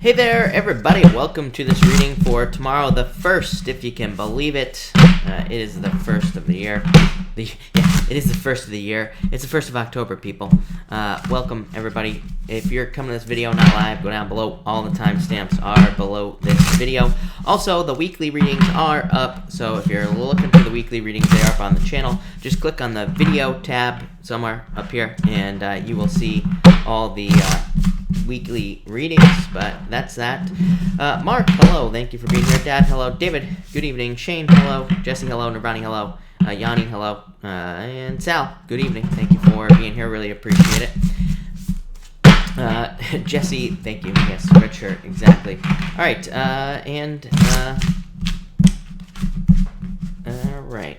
Hey there, everybody. Welcome to this reading for tomorrow, the 1st, if you can believe it. It is the 1st of the year. It is the 1st of the year. It's the 1st of October, people. Welcome, everybody. If you're coming to this video not live, go down below. All the timestamps are below this video. Also, the weekly readings are up, so if you're looking for the weekly readings, they are up on the channel. Just click on the video tab somewhere up here, and you will see all the weekly readings, but that's that. Mark, hello, thank you for being here. Dad, hello. David, good evening. Shane, hello. Jesse, hello. Nirvani, hello. Yanni, hello. And Sal, good evening. Thank you for being here. Really appreciate it. Jesse, thank you. Yes, red shirt, exactly. All right, all right.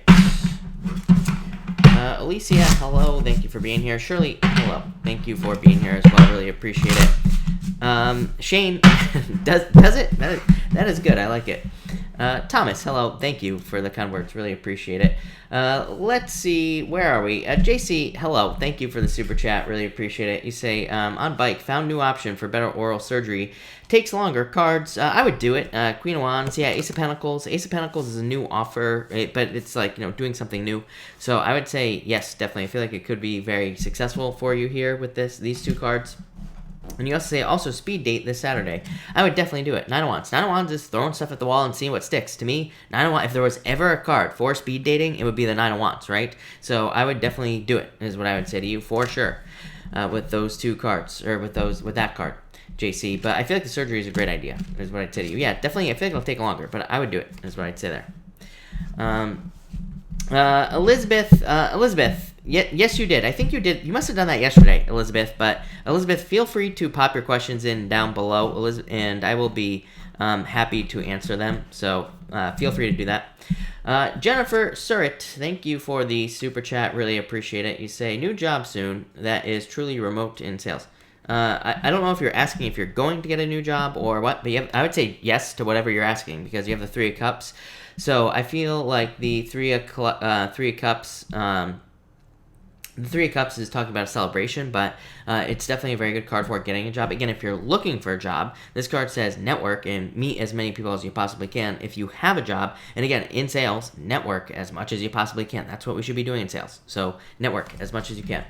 Alicia, hello. Thank you for being here. Shirley, hello. Thank you for being here as well. Really appreciate it. Shane, does it? That is good. I like it. Thomas, hello. Thank you for the kind words. Really appreciate it. Let's see. Where are we? JC, hello. Thank you for the super chat. Really appreciate it. You say, on bike, found new option for better oral surgery. Takes longer. Cards. I would do it. Queen of Wands. Yeah, Ace of Pentacles. Ace of Pentacles is a new offer, but it's like, doing something new. So I would say, yes, definitely. I feel like it could be very successful for you here with these two cards. And you also say, also, speed date this Saturday. I would definitely do it. Nine of Wands. Nine of Wands is throwing stuff at the wall and seeing what sticks. To me, Nine of Wands, if there was ever a card for speed dating, it would be the Nine of Wands, right? So I would definitely do it, is what I would say to you, for sure, with those two cards, or with that card, JC. But I feel like the surgery is a great idea, is what I'd say to you. Yeah, definitely, I feel like it'll take longer, but I would do it, is what I'd say there. Elizabeth, yes, you did. I think you did. You must have done that yesterday, Elizabeth. But Elizabeth, feel free to pop your questions in down below, and I will be happy to answer them. So feel free to do that. Jennifer Surratt, thank you for the super chat. Really appreciate it. You say, new job soon that is truly remote in sales. I don't know if you're asking if you're going to get a new job or what, but I would say yes to whatever you're asking, because you have the Three of Cups. So I feel like the Three of Cups. The Three of Cups is talking about a celebration, but it's definitely a very good card for getting a job. Again, if you're looking for a job, this card says network and meet as many people as you possibly can. If you have a job, and again, in sales, network as much as you possibly can. That's what we should be doing in sales. So network as much as you can.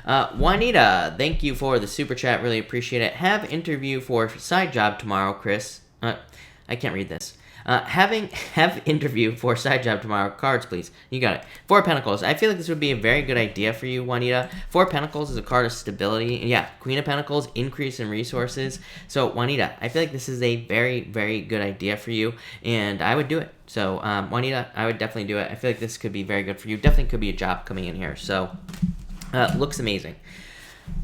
Juanita, thank you for the super chat. Really appreciate it. Have interview for side job tomorrow, Chris. I can't read this. Have interview for side job tomorrow. Cards, please. You got it. Four of Pentacles. I feel like this would be a very good idea for you, Juanita. Four of Pentacles is a card of stability. And yeah, Queen of Pentacles, increase in resources. So, Juanita, I feel like this is a very, very good idea for you, and I would do it. So, Juanita, I would definitely do it. I feel like this could be very good for you. Definitely could be a job coming in here. So, looks amazing.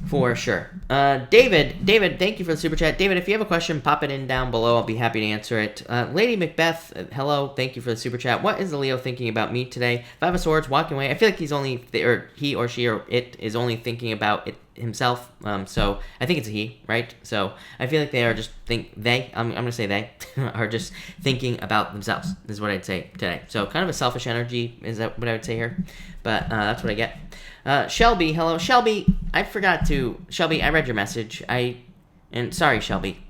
For sure. David, thank you for the super chat. David, if you have a question, pop it in down below. I'll be happy to answer it. Lady Macbeth, hello. Thank you for the super chat. What is the Leo thinking about me today? Five of Swords, walking away. I feel like he's only, or he or she or it is only thinking about it himself. So I think it's a he, right? So I feel like they are just I'm going to say they are just thinking about themselves, is what I'd say today. So kind of a selfish energy, is that what I would say here? But that's what I get. Shelby, hello. Shelby, Shelby, I read your message. And sorry, Shelby,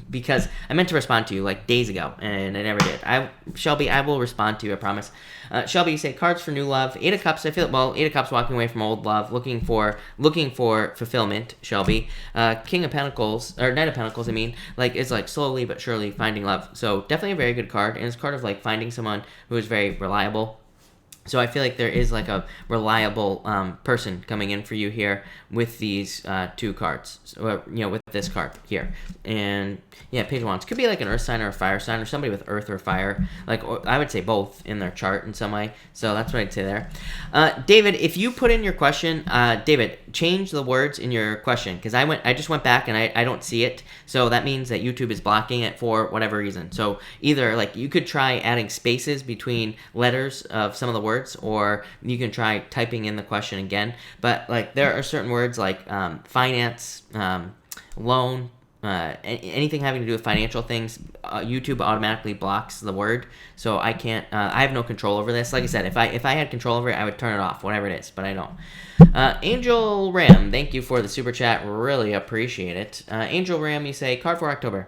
because I meant to respond to you like days ago, and I never did. Shelby, I will respond to you, I promise. Shelby, you say cards for new love. Eight of Cups, Eight of Cups, walking away from old love, looking for fulfillment, Shelby. King of Pentacles, or Knight of Pentacles, it's like slowly but surely finding love. So definitely a very good card, and it's a card of like finding someone who is very reliable. So I feel like there is like a reliable person coming in for you here with these two cards, so, with this card here. And yeah, Page of Wands could be like an earth sign or a fire sign, or somebody with earth or fire. Or I would say both in their chart in some way. So that's what I'd say there. David, if you put in your question, David, change the words in your question, because I just went back and I don't see it. So that means that YouTube is blocking it for whatever reason. So either like you could try adding spaces between letters of some of the words, or you can try typing in the question again. But like there are certain words like finance, loan, anything having to do with financial things, YouTube automatically blocks the word. So I can't, I have no control over this. Like I said, if I had control over it, I would turn it off, whatever it is, but I don't. Angel Ram, thank you for the super chat. Really appreciate it. Angel Ram, you say, card for October.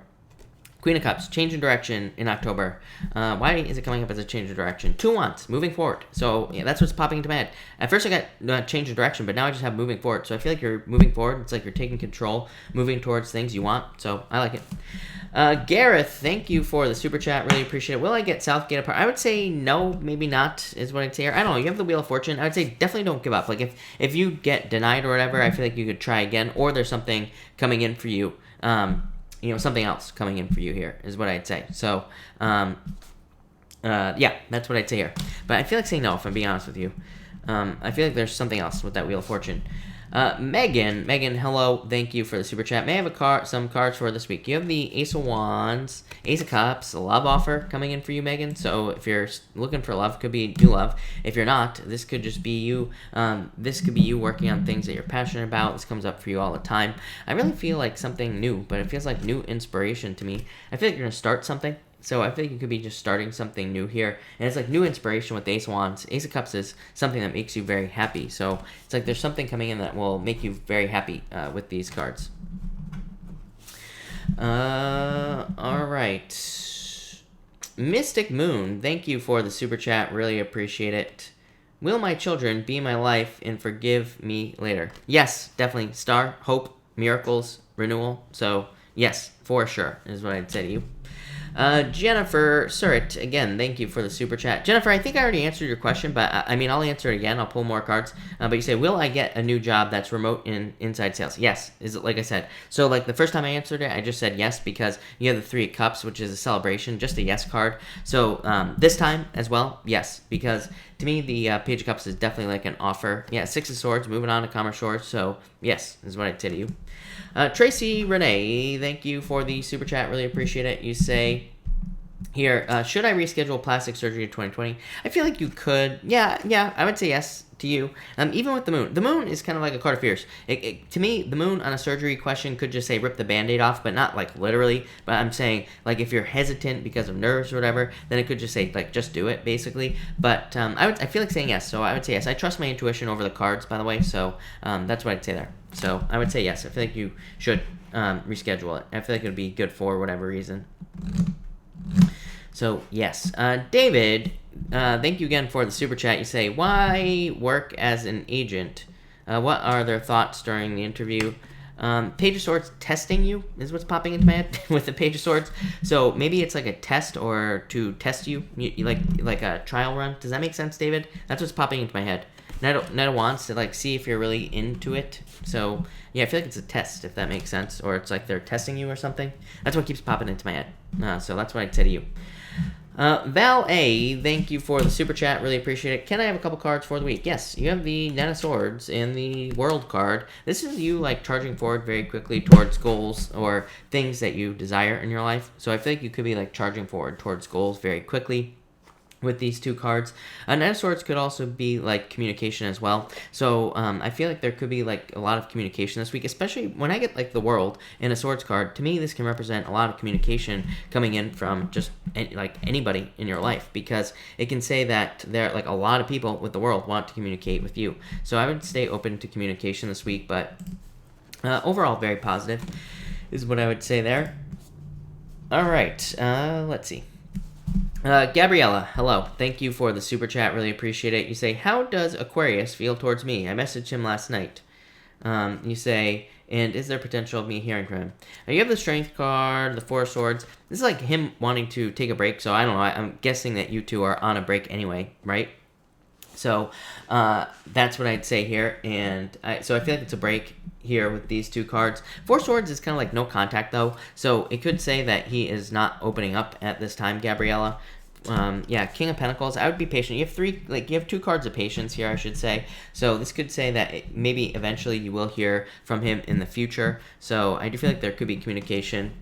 Queen of Cups, change in direction in October. Why is it coming up as a change of direction? 2 Wands, moving forward. So yeah, that's what's popping into my head. At first I got change of direction, but now I just have moving forward. So I feel like you're moving forward. It's like you're taking control, moving towards things you want. So I like it. Gareth, thank you for the super chat. Really appreciate it. Will I get Southgate apart? I would say no, maybe not, is what I'd say here. I don't know. You have the Wheel of Fortune. I would say definitely don't give up. Like if you get denied or whatever, I feel like you could try again, or there's something coming in for you. Something else coming in for you here is what I'd say. So, yeah, that's what I'd say here. But I feel like saying no, if I'm being honest with you. I feel like there's something else with that Wheel of Fortune. Megan, hello, thank you for the super chat. May I have some cards for this week? You have the Ace of Wands, Ace of Cups, a love offer coming in for you, Megan. So if you're looking for love, could be new love. If you're not, this could just be you. This could be you working on things that you're passionate about. This comes up for you all the time. I really feel like something new, but it feels like new inspiration to me. I feel like you're gonna start something. So I think you could be just starting something new here. And it's like new inspiration with the Ace of Wands. Ace of Cups is something that makes you very happy. So it's like there's something coming in that will make you very happy with these cards. All right. Mystic Moon, thank you for the super chat. Really appreciate it. Will my children be my life and forgive me later? Yes, definitely. Star, hope, miracles, renewal. So yes, for sure is what I'd say to you. Jennifer Surratt, again, thank you for the super chat. Jennifer, I think I already answered your question, but I'll answer it again. I'll pull more cards. But you say, will I get a new job that's remote in inside sales? Yes, is it like I said. So like the first time I answered it, I just said yes because you have the 3 of Cups, which is a celebration, just a yes card. So this time as well, yes, because to me the Page of Cups is definitely like an offer. Yeah, 6 of Swords, moving on to Commerce Shores. So yes, is what I'd say to you. Tracy Renee, thank you for the super chat. Really appreciate it. You say here, should I reschedule plastic surgery in 2020? I feel like you could. Yeah, I would say yes to you. Even with the moon. The moon is kind of like a card of fears. To me, the moon on a surgery question could just say rip the Band-Aid off, but not like literally. But I'm saying like if you're hesitant because of nerves or whatever, then it could just say like just do it basically. But I feel like saying yes, so I would say yes. I trust my intuition over the cards, by the way, so that's what I'd say there. So I would say yes. I feel like you should reschedule it. I feel like it would be good for whatever reason. So yes, David, thank you again for the super chat. You say, why work as an agent? What are their thoughts during the interview? Page of Swords testing you is what's popping into my head with the Page of Swords. So maybe it's like a test or to test you like a trial run. Does that make sense, David? That's what's popping into my head. Knight of Wands to like see if you're really into it. So yeah, I feel like it's a test, if that makes sense, or it's like they're testing you or something. That's what keeps popping into my head. So that's what I'd say to you. Val A, thank you for the super chat. Really appreciate it. Can I have a couple cards for the week? Yes, you have the Knight of Swords and the World card. This is you like charging forward very quickly towards goals or things that you desire in your life. So I feel like you could be like charging forward towards goals very quickly with these 2 cards. Knight of Swords could also be like communication as well. So I feel like there could be like a lot of communication this week, especially when I get like the World in a Swords card. To me, this can represent a lot of communication coming in from just like anybody in your life, because it can say that there like a lot of people with the World want to communicate with you. So I would stay open to communication this week, but overall very positive is what I would say there. All right, let's see. Gabriella, hello. Thank you for the super chat. Really appreciate it. You say, how does Aquarius feel towards me? I messaged him last night. You say, and is there potential of me hearing from him? You have the Strength card, the 4 of Swords. This is like him wanting to take a break. So I don't know. I'm guessing that you 2 are on a break anyway, right? So that's what I'd say here. And so I feel like it's a break here with these 2 cards. 4 Swords is kind of like no contact though. So it could say that he is not opening up at this time, Gabriella. Yeah, King of Pentacles. I would be patient. You have 2 cards of patience here, I should say. So this could say that maybe eventually you will hear from him in the future. So I do feel like there could be communication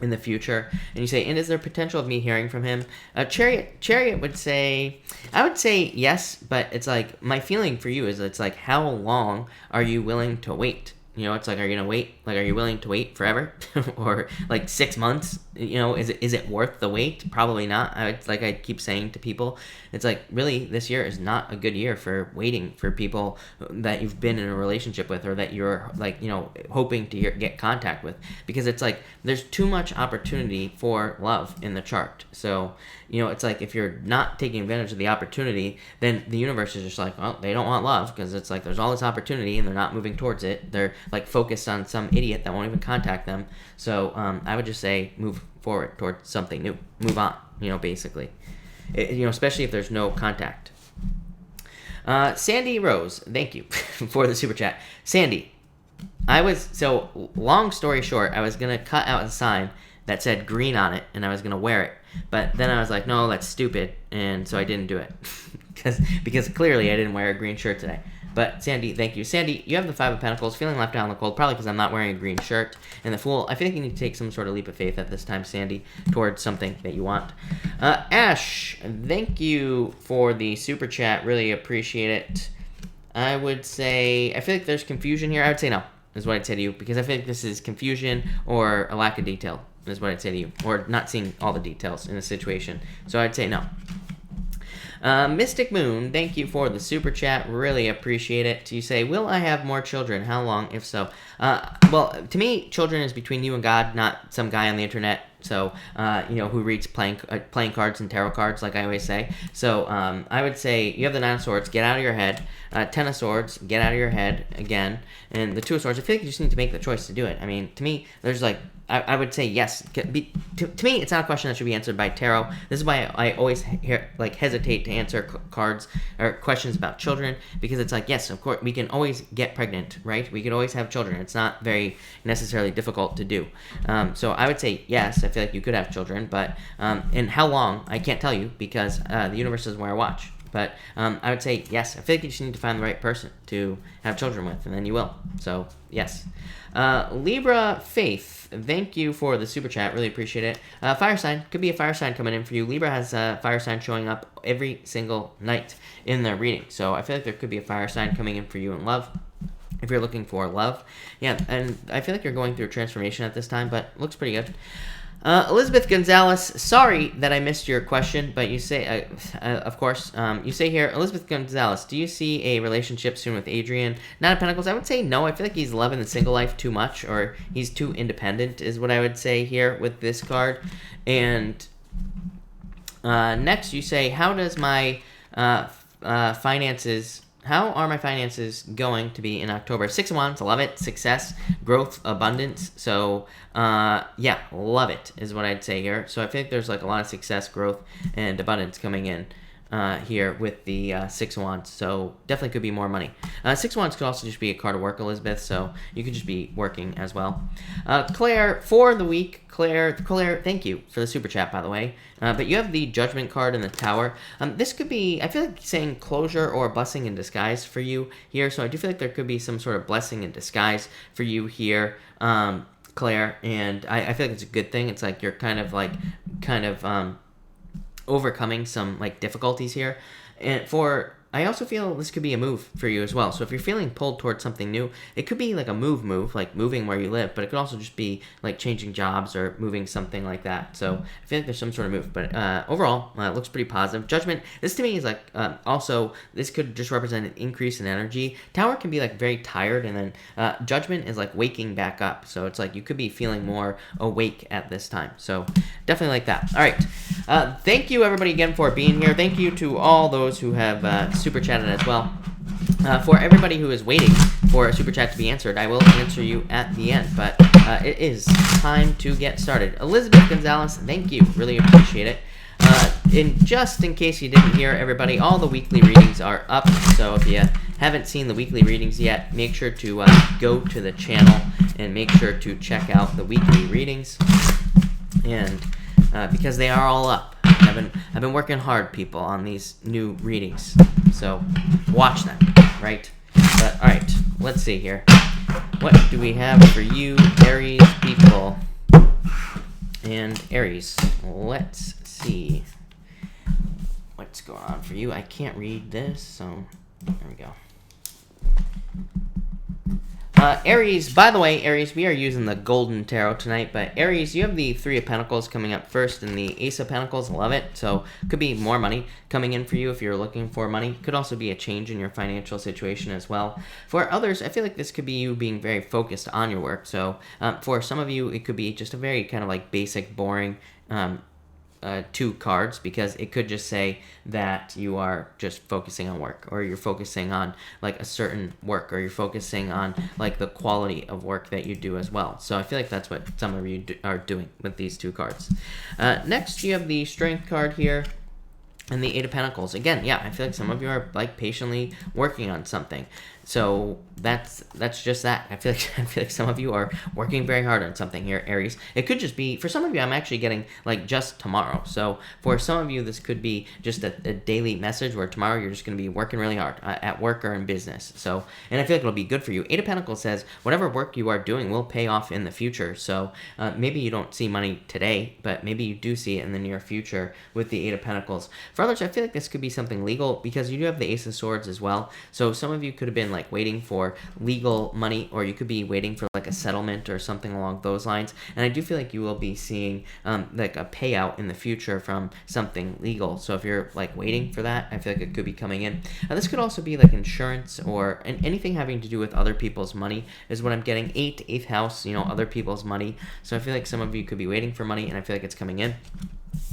in the future. And you say, and is there potential of me hearing from him? Chariot would say, I would say yes, but it's like my feeling for you is it's like, how long are you willing to wait? You know, it's like, are you gonna wait? Like, are you willing to wait forever, or like 6 months? You know, is it worth the wait? Probably not. Like I keep saying to people, it's like, really, this year is not a good year for waiting for people that you've been in a relationship with, or that you're like, you know, hoping to get contact with, because it's like there's too much opportunity for love in the chart. So, you know, it's like if you're not taking advantage of the opportunity, then the universe is just like, well, they don't want love, because it's like there's all this opportunity and they're not moving towards it. They're like focused on some idiot that won't even contact them. So I would just say move forward towards something new. Move on, you know, basically. You know, especially if there's no contact. Sandy Rose, thank you for the super chat. Sandy, so long story short, I was going to cut out a sign that said green on it, and I was going to wear it. But then I was like, no, that's stupid, and so I didn't do it. because clearly I didn't wear a green shirt today. But Sandy, thank you. Sandy, you have the Five of Pentacles, feeling left out in the cold, probably because I'm not wearing a green shirt. And the Fool, I feel like you need to take some sort of leap of faith at this time, Sandy, towards something that you want. Ash, thank you for the super chat. Really appreciate it. I would say, I feel like there's confusion here. I would say no, is what I'd say to you, because I feel like this is confusion or a lack of detail, is what I'd say to you, or not seeing all the details in the situation. So I'd say no. Mystic Moon, thank you for the super chat. Really appreciate it. You say, will I have more children? How long, if so? Well, to me, children is between you and God, not some guy on the internet. So, you know, who reads playing cards and tarot cards, like I always say. So, I would say you have the Nine of Swords, get out of your head. Ten of Swords, get out of your head again. And the Two of Swords, I feel like you just need to make the choice to do it. I mean, to me, there's like, I would say yes. To me, it's not a question that should be answered by tarot. This is why I always hesitate to answer cards or questions about children, because it's like, yes, of course, we can always get pregnant, right? We can always have children. It's not very necessarily difficult to do. So I would say yes, I feel like you could have children, but and how long, I can't tell you, because the universe doesn't wear a watch. But I would say yes, I feel like you just need to find the right person to have children with, and then you will. So, yes. Libra Faith, thank you for the super chat. Really appreciate it. Fire sign. Could be a fire sign coming in for you. Libra has a fire sign showing up every single night in their reading. So I feel like there could be a fire sign coming in for you in love, if you're looking for love. Yeah, and I feel like you're going through a transformation at this time, but looks pretty good. Elizabeth Gonzalez, sorry that I missed your question, but you say, of course, you say here, Elizabeth Gonzalez, do you see a relationship soon with Adrian? Nine of Pentacles, I would say no. I feel like he's loving the single life too much, or he's too independent, is what I would say here with this card. And next, you say, how does my finances... How are my finances going to be in October? 6 of Wands, love it. Success, growth, abundance. So, yeah, love it is what I'd say here. So I think there's like a lot of success, growth, and abundance coming in here with the 6 of Wands. So definitely could be more money. 6 of Wands could also just be a card of work, Elizabeth. So you could just be working as well. Claire, for the week. Claire, thank you for the super chat, by the way. But you have the Judgment card in the Tower. This could be, I feel like saying closure or blessing in disguise for you here. So I do feel like there could be some sort of blessing in disguise for you here, Claire. And I feel like it's a good thing. It's like you're kind of overcoming some like difficulties here. And I also feel this could be a move for you as well. So if you're feeling pulled towards something new, it could be like a move, like moving where you live, but it could also just be like changing jobs or moving something like that. So I feel like there's some sort of move, but overall, it looks pretty positive. Judgment, this to me is like, also, this could just represent an increase in energy. Tower can be like very tired, and then Judgment is like waking back up. So it's like you could be feeling more awake at this time. So definitely like that. All right. Thank you everybody again for being here. Thank you to all those who have super chatted as well. For everybody who is waiting for a super chat to be answered, I will answer you at the end, but it is time to get started. Elizabeth Gonzalez, thank you. Really appreciate it. Just in case you didn't hear, everybody, all the weekly readings are up, so if you haven't seen the weekly readings yet, make sure to go to the channel and make sure to check out the weekly readings, and because they are all up. I've been working hard, people, on these new readings, so watch them, right? But all right, let's see here. What do we have for you, Aries people? And Aries, let's see what's going on for you. I can't read this, so there we go. Aries, by the way, Aries, we are using the Golden Tarot tonight, but Aries, you have the Three of Pentacles coming up first and the Ace of Pentacles. Love it. So could be more money coming in for you if you're looking for money. Could also be a change in your financial situation as well. For others, I feel like this could be you being very focused on your work. So for some of you, it could be just a very kind of like basic, boring 2 cards, because it could just say that you are just focusing on work, or you're focusing on like a certain work, or you're focusing on like the quality of work that you do as well. So I feel like that's what some of you are doing with these 2 cards. Next, you have the Strength card here and the Eight of Pentacles. Again, yeah, I feel like some of you are like patiently working on something. So that's just that. I feel like some of you are working very hard on something here, Aries. It could just be, for some of you, I'm actually getting like just tomorrow. So for some of you, this could be just a daily message where tomorrow you're just going to be working really hard at work or in business. So, and I feel like it'll be good for you. Eight of Pentacles says whatever work you are doing will pay off in the future. So maybe you don't see money today, but maybe you do see it in the near future with the Eight of Pentacles. For others, I feel like this could be something legal, because you do have the Ace of Swords as well. So some of you could have been like waiting for legal money, or you could be waiting for like a settlement or something along those lines. And I do feel like you will be seeing like a payout in the future from something legal. So if you're like waiting for that, I feel like it could be coming in. This could also be like insurance or anything having to do with other people's money is what I'm getting. 8th house, you know, other people's money. So I feel like some of you could be waiting for money, and I feel like it's coming in.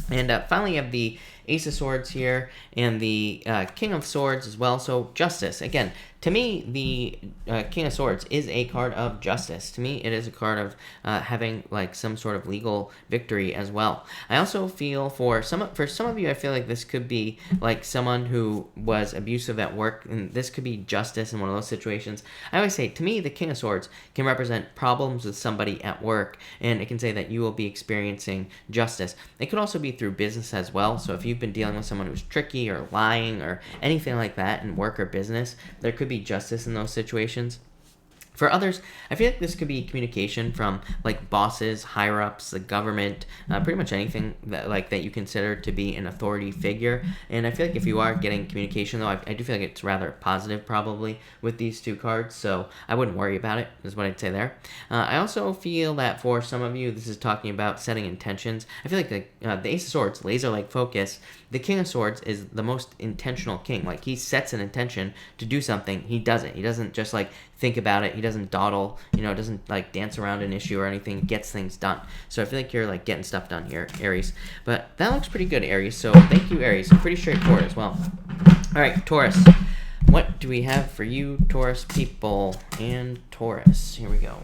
And finally, you have the Ace of Swords here and the King of Swords as well. So justice. Again, to me, the King of Swords is a card of justice. To me, it is a card of having like some sort of legal victory as well. I also feel for some of you, I feel like this could be like someone who was abusive at work, and this could be justice in one of those situations. I always say, to me, the King of Swords can represent problems with somebody at work, and it can say that you will be experiencing justice. It could also be through business as well. So if you've been dealing with someone who's tricky or lying or anything like that in work or business, there could be justice in those situations. For others, I feel like this could be communication from like bosses, higher ups, the government, pretty much anything that you consider to be an authority figure. And I feel like if you are getting communication, though, I do feel like it's rather positive probably with these 2 cards. So I wouldn't worry about it, is what I'd say there. I also feel that for some of you, this is talking about setting intentions. I feel like the Ace of Swords, laser-like focus. The King of Swords is the most intentional king. Like, he sets an intention to do something. He does it. He doesn't just like think about it. He doesn't dawdle, you know, doesn't like dance around an issue or anything. Gets things done. So I feel like you're like getting stuff done here, Aries. But that looks pretty good, Aries. So thank you, Aries. Pretty straightforward as well. All right, Taurus. What do we have for you, Taurus people and Taurus? Here we go.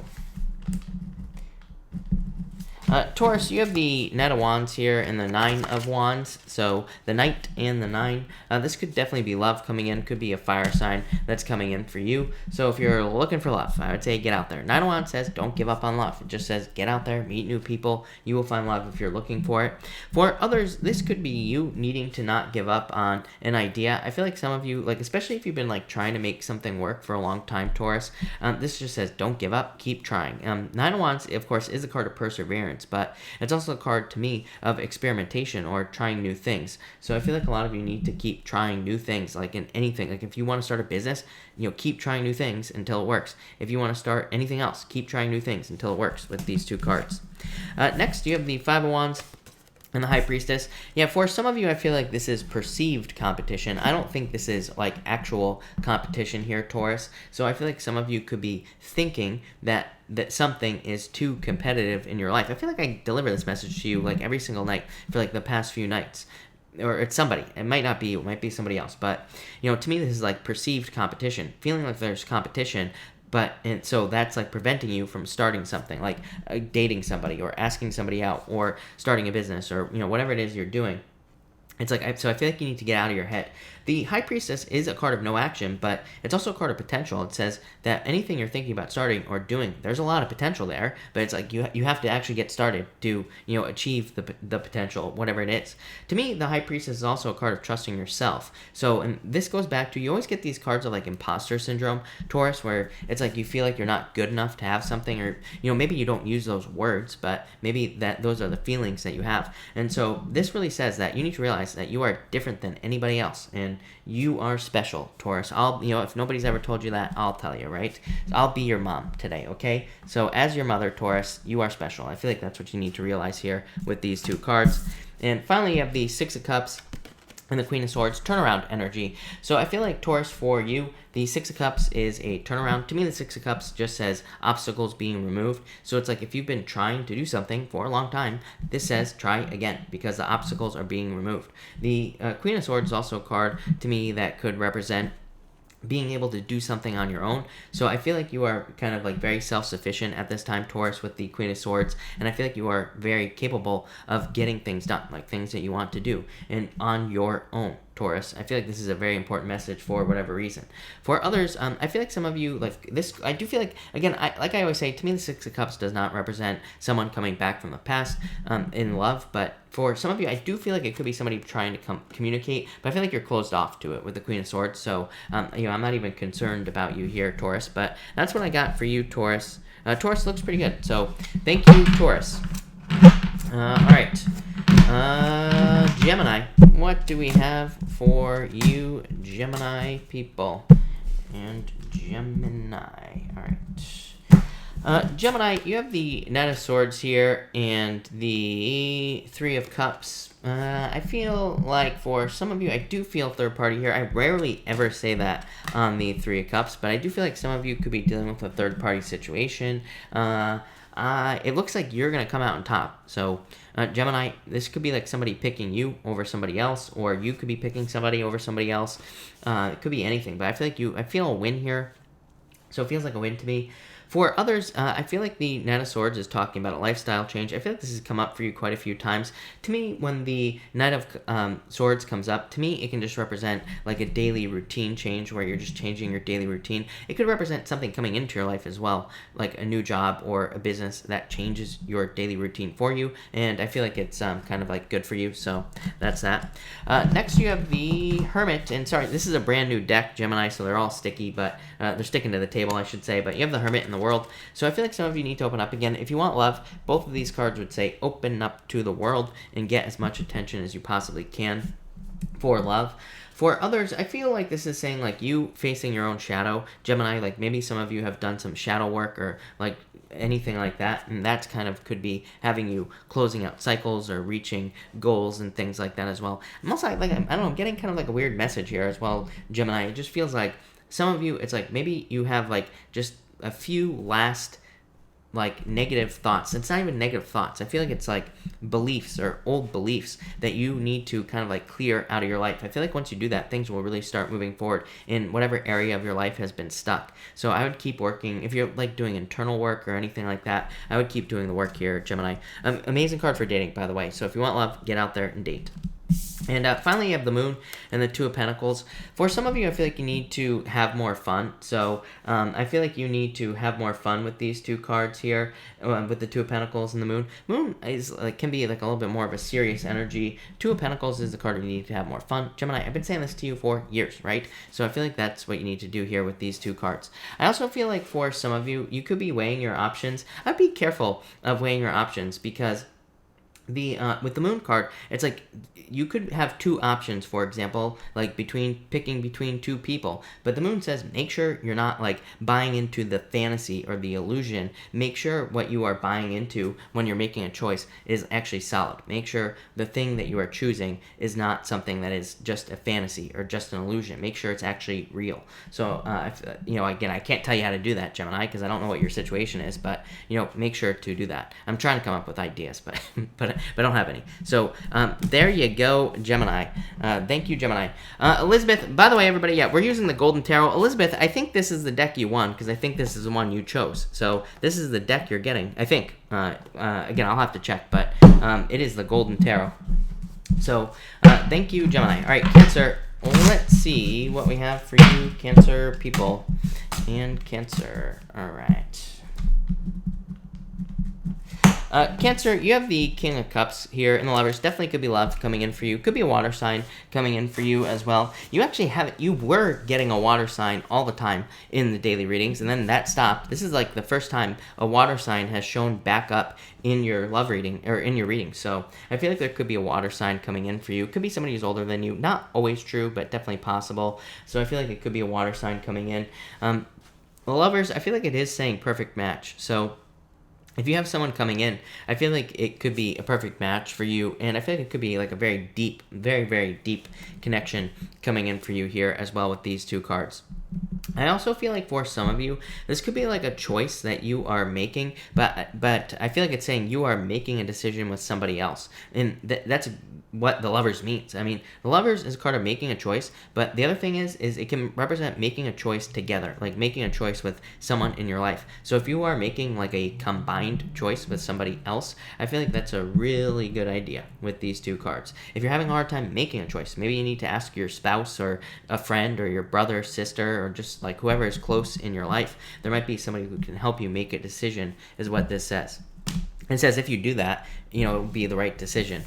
Taurus, you have the Knight of Wands here and the 9 of Wands. So the Knight and the 9. This could definitely be love coming in. Could be a fire sign that's coming in for you. So if you're looking for love, I would say get out there. 9 of Wands says don't give up on love. It just says get out there, meet new people. You will find love if you're looking for it. For others, this could be you needing to not give up on an idea. I feel like some of you, like especially if you've been like trying to make something work for a long time, Taurus, this just says don't give up, keep trying. 9 of Wands, of course, is a card of perseverance, but it's also a card to me of experimentation or trying new things. So I feel like a lot of you need to keep trying new things, like in anything. Like if you want to start a business, you know, keep trying new things until it works. If you want to start anything else, keep trying new things until it works with these 2 cards. Next, you have the 5 of Wands and the High Priestess. Yeah, for some of you, I feel like this is perceived competition. I don't think this is like actual competition here, Taurus. So I feel like some of you could be thinking that something is too competitive in your life. I feel like I deliver this message to you like every single night for like the past few nights. Or it's somebody. It might not be you. It might be somebody else. But, you know, to me, this is like perceived competition. Feeling like there's competition. And so that's like preventing you from starting something, like dating somebody or asking somebody out or starting a business or, you know, whatever it is you're doing. It's like, so I feel like you need to get out of your head. The High Priestess is a card of no action, but it's also a card of potential. It says that anything you're thinking about starting or doing, there's a lot of potential there, but it's like you have to actually get started to, you know, achieve the potential, whatever it is. To me, the High Priestess is also a card of trusting yourself. So, and this goes back to, you always get these cards of like imposter syndrome, Taurus, where it's like you feel like you're not good enough to have something, or, you know, maybe you don't use those words, but maybe that those are the feelings that you have. And so this really says that you need to realize that you are different than anybody else, and and you are special, Taurus. If nobody's ever told you that, I'll tell you, right? I'll be your mom today, okay? So as your mother, Taurus, you are special. I feel like that's what you need to realize here with these two cards. And finally, you have the Six of Cups and the Queen of Swords, turnaround energy. So I feel like, Taurus, for you, the Six of Cups is a turnaround. To me, the Six of Cups just says obstacles being removed. So it's like if you've been trying to do something for a long time, this says try again because the obstacles are being removed. The Queen of Swords is also a card to me that could represent being able to do something on your own. So I feel like you are kind of like very self-sufficient at this time, Taurus, with the Queen of Swords, and I feel like you are very capable of getting things done, like things that you want to do, and on your own, Taurus. I feel like this is a very important message for whatever reason. For others, I feel like some of you, like this, I do feel like, again, like I always say, to me, the Six of Cups does not represent someone coming back from the past in love, but for some of you, I do feel like it could be somebody trying to communicate, but I feel like you're closed off to it with the Queen of Swords, so, I'm not even concerned about you here, Taurus, but that's what I got for you, Taurus. Taurus looks pretty good, so thank you, Taurus. All right. Gemini, what do we have for you, Gemini people? And Gemini, all right. Gemini, you have the Knight of Swords here and the Three of Cups. I feel like for some of you, I do feel third party here. I rarely ever say that on the Three of Cups, but I do feel like some of you could be dealing with a third party situation. It looks like you're going to come out on top. So, Gemini, this could be like somebody picking you over somebody else, or you could be picking somebody over somebody else. It could be anything, but I feel like I feel a win here. So it feels like a win to me. For others, I feel like the Knight of Swords is talking about a lifestyle change. I feel like this has come up for you quite a few times. To me, when the Knight of Swords comes up, to me, it can just represent like a daily routine change where you're just changing your daily routine. It could represent something coming into your life as well, like a new job or a business that changes your daily routine for you. And I feel like it's kind of like good for you. So that's that. Next, you have the Hermit. And sorry, this is a brand new deck, Gemini, so they're all sticky, but they're sticking to the table, I should say. But you have the Hermit and the World. So I feel like some of you need to open up again. If you want love, both of these cards would say open up to the world and get as much attention as you possibly can for love. For others, I feel like this is saying like you facing your own shadow, Gemini, like maybe some of you have done some shadow work or like anything like that, and that's kind of could be having you closing out cycles or reaching goals and things like that as well. I'm also like, I don't know, I'm getting kind of like a weird message here as well, Gemini. It just feels like some of you, it's like maybe you have like just a few last like negative thoughts. It's not even negative thoughts. I feel like it's like beliefs or old beliefs that you need to kind of like clear out of your life. I feel like once you do that, things will really start moving forward in whatever area of your life has been stuck. So I would keep working. If you're like doing internal work or anything like that, I would keep doing the work here, Gemini. Amazing card for dating, by the way. So if you want love, get out there and date. And finally, you have the Moon and the Two of Pentacles. For some of you, I feel like you need to have more fun. So I feel like you need to have more fun with these two cards here, with the Two of Pentacles and the Moon. Moon is like can be like a little bit more of a serious energy. Two of Pentacles is the card you need to have more fun. Gemini, I've been saying this to you for years, right? So I feel like that's what you need to do here with these two cards. I also feel like for some of you, you could be weighing your options. I'd be careful of weighing your options because with the Moon card, it's like you could have two options, for example, like picking between two people. But the Moon says make sure you're not like buying into the fantasy or the illusion. Make sure what you are buying into when you're making a choice is actually solid. Make sure the thing that you are choosing is not something that is just a fantasy or just an illusion. Make sure it's actually real. So, again, I can't tell you how to do that, Gemini, because I don't know what your situation is, but, make sure to do that. I'm trying to come up with ideas, but I don't have any. So there you go, Gemini. Thank you, Gemini. Elizabeth, by the way, everybody, yeah, we're using the Golden Tarot. Elizabeth, I think this is the deck you won because I think this is the one you chose. So this is the deck you're getting, I think. Again, I'll have to check, but it is the Golden Tarot. So thank you, Gemini. All right, Cancer. Let's see what we have for you, Cancer people. And Cancer. All right. Cancer, you have the King of Cups here in the Lovers. Definitely could be love coming in for you. Could be a water sign coming in for you as well. You actually you were getting a water sign all the time in the daily readings, and then that stopped. This is like the first time a water sign has shown back up in your love reading, or in your reading. So I feel like there could be a water sign coming in for you. Could be somebody who's older than you. Not always true, but definitely possible. So I feel like it could be a water sign coming in. The Lovers, I feel like it is saying perfect match. So if you have someone coming in, I feel like it could be a perfect match for you, and I feel like it could be like a very deep, very, very deep connection coming in for you here as well with these two cards. I also feel like for some of you, this could be like a choice that you are making, but I feel like it's saying you are making a decision with somebody else, and that's what the Lovers means. I mean, the Lovers is a card of making a choice, but the other thing is it can represent making a choice together, like making a choice with someone in your life. So if you are making like a combined choice with somebody else, I feel like that's a really good idea with these two cards. If you're having a hard time making a choice, maybe you need to ask your spouse or a friend or your brother, sister, or just like whoever is close in your life. There might be somebody who can help you make a decision, is what this says. It says if you do that, it will be the right decision.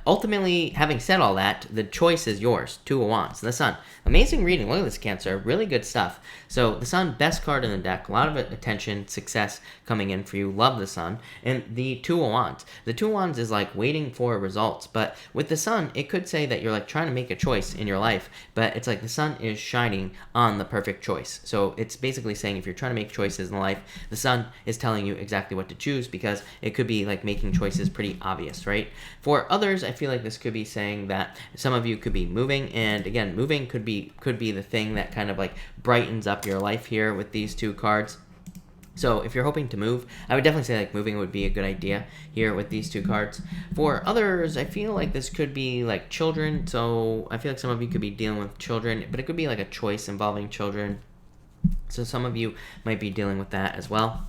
Ultimately, having said all that, the choice is yours. Two of Wands, the Sun. Amazing reading. Look at this, Cancer. Really good stuff. So the Sun, best card in the deck. A lot of attention, success coming in for you. Love the Sun. And the Two of Wands. The Two of Wands is like waiting for results. But with the Sun, it could say that you're like trying to make a choice in your life. But it's like the Sun is shining on the perfect choice. So it's basically saying if you're trying to make choices in life, the Sun is telling you exactly what to choose, because it could be like making choices pretty obvious, right? For others, I feel like this could be saying that some of you could be moving, and again, moving could be the thing that kind of like brightens up your life here with these two cards. So if you're hoping to move, I would definitely say like moving would be a good idea here with these two cards. For others, I feel like this could be like children. So I feel like some of you could be dealing with children, but it could be like a choice involving children. So some of you might be dealing with that as well.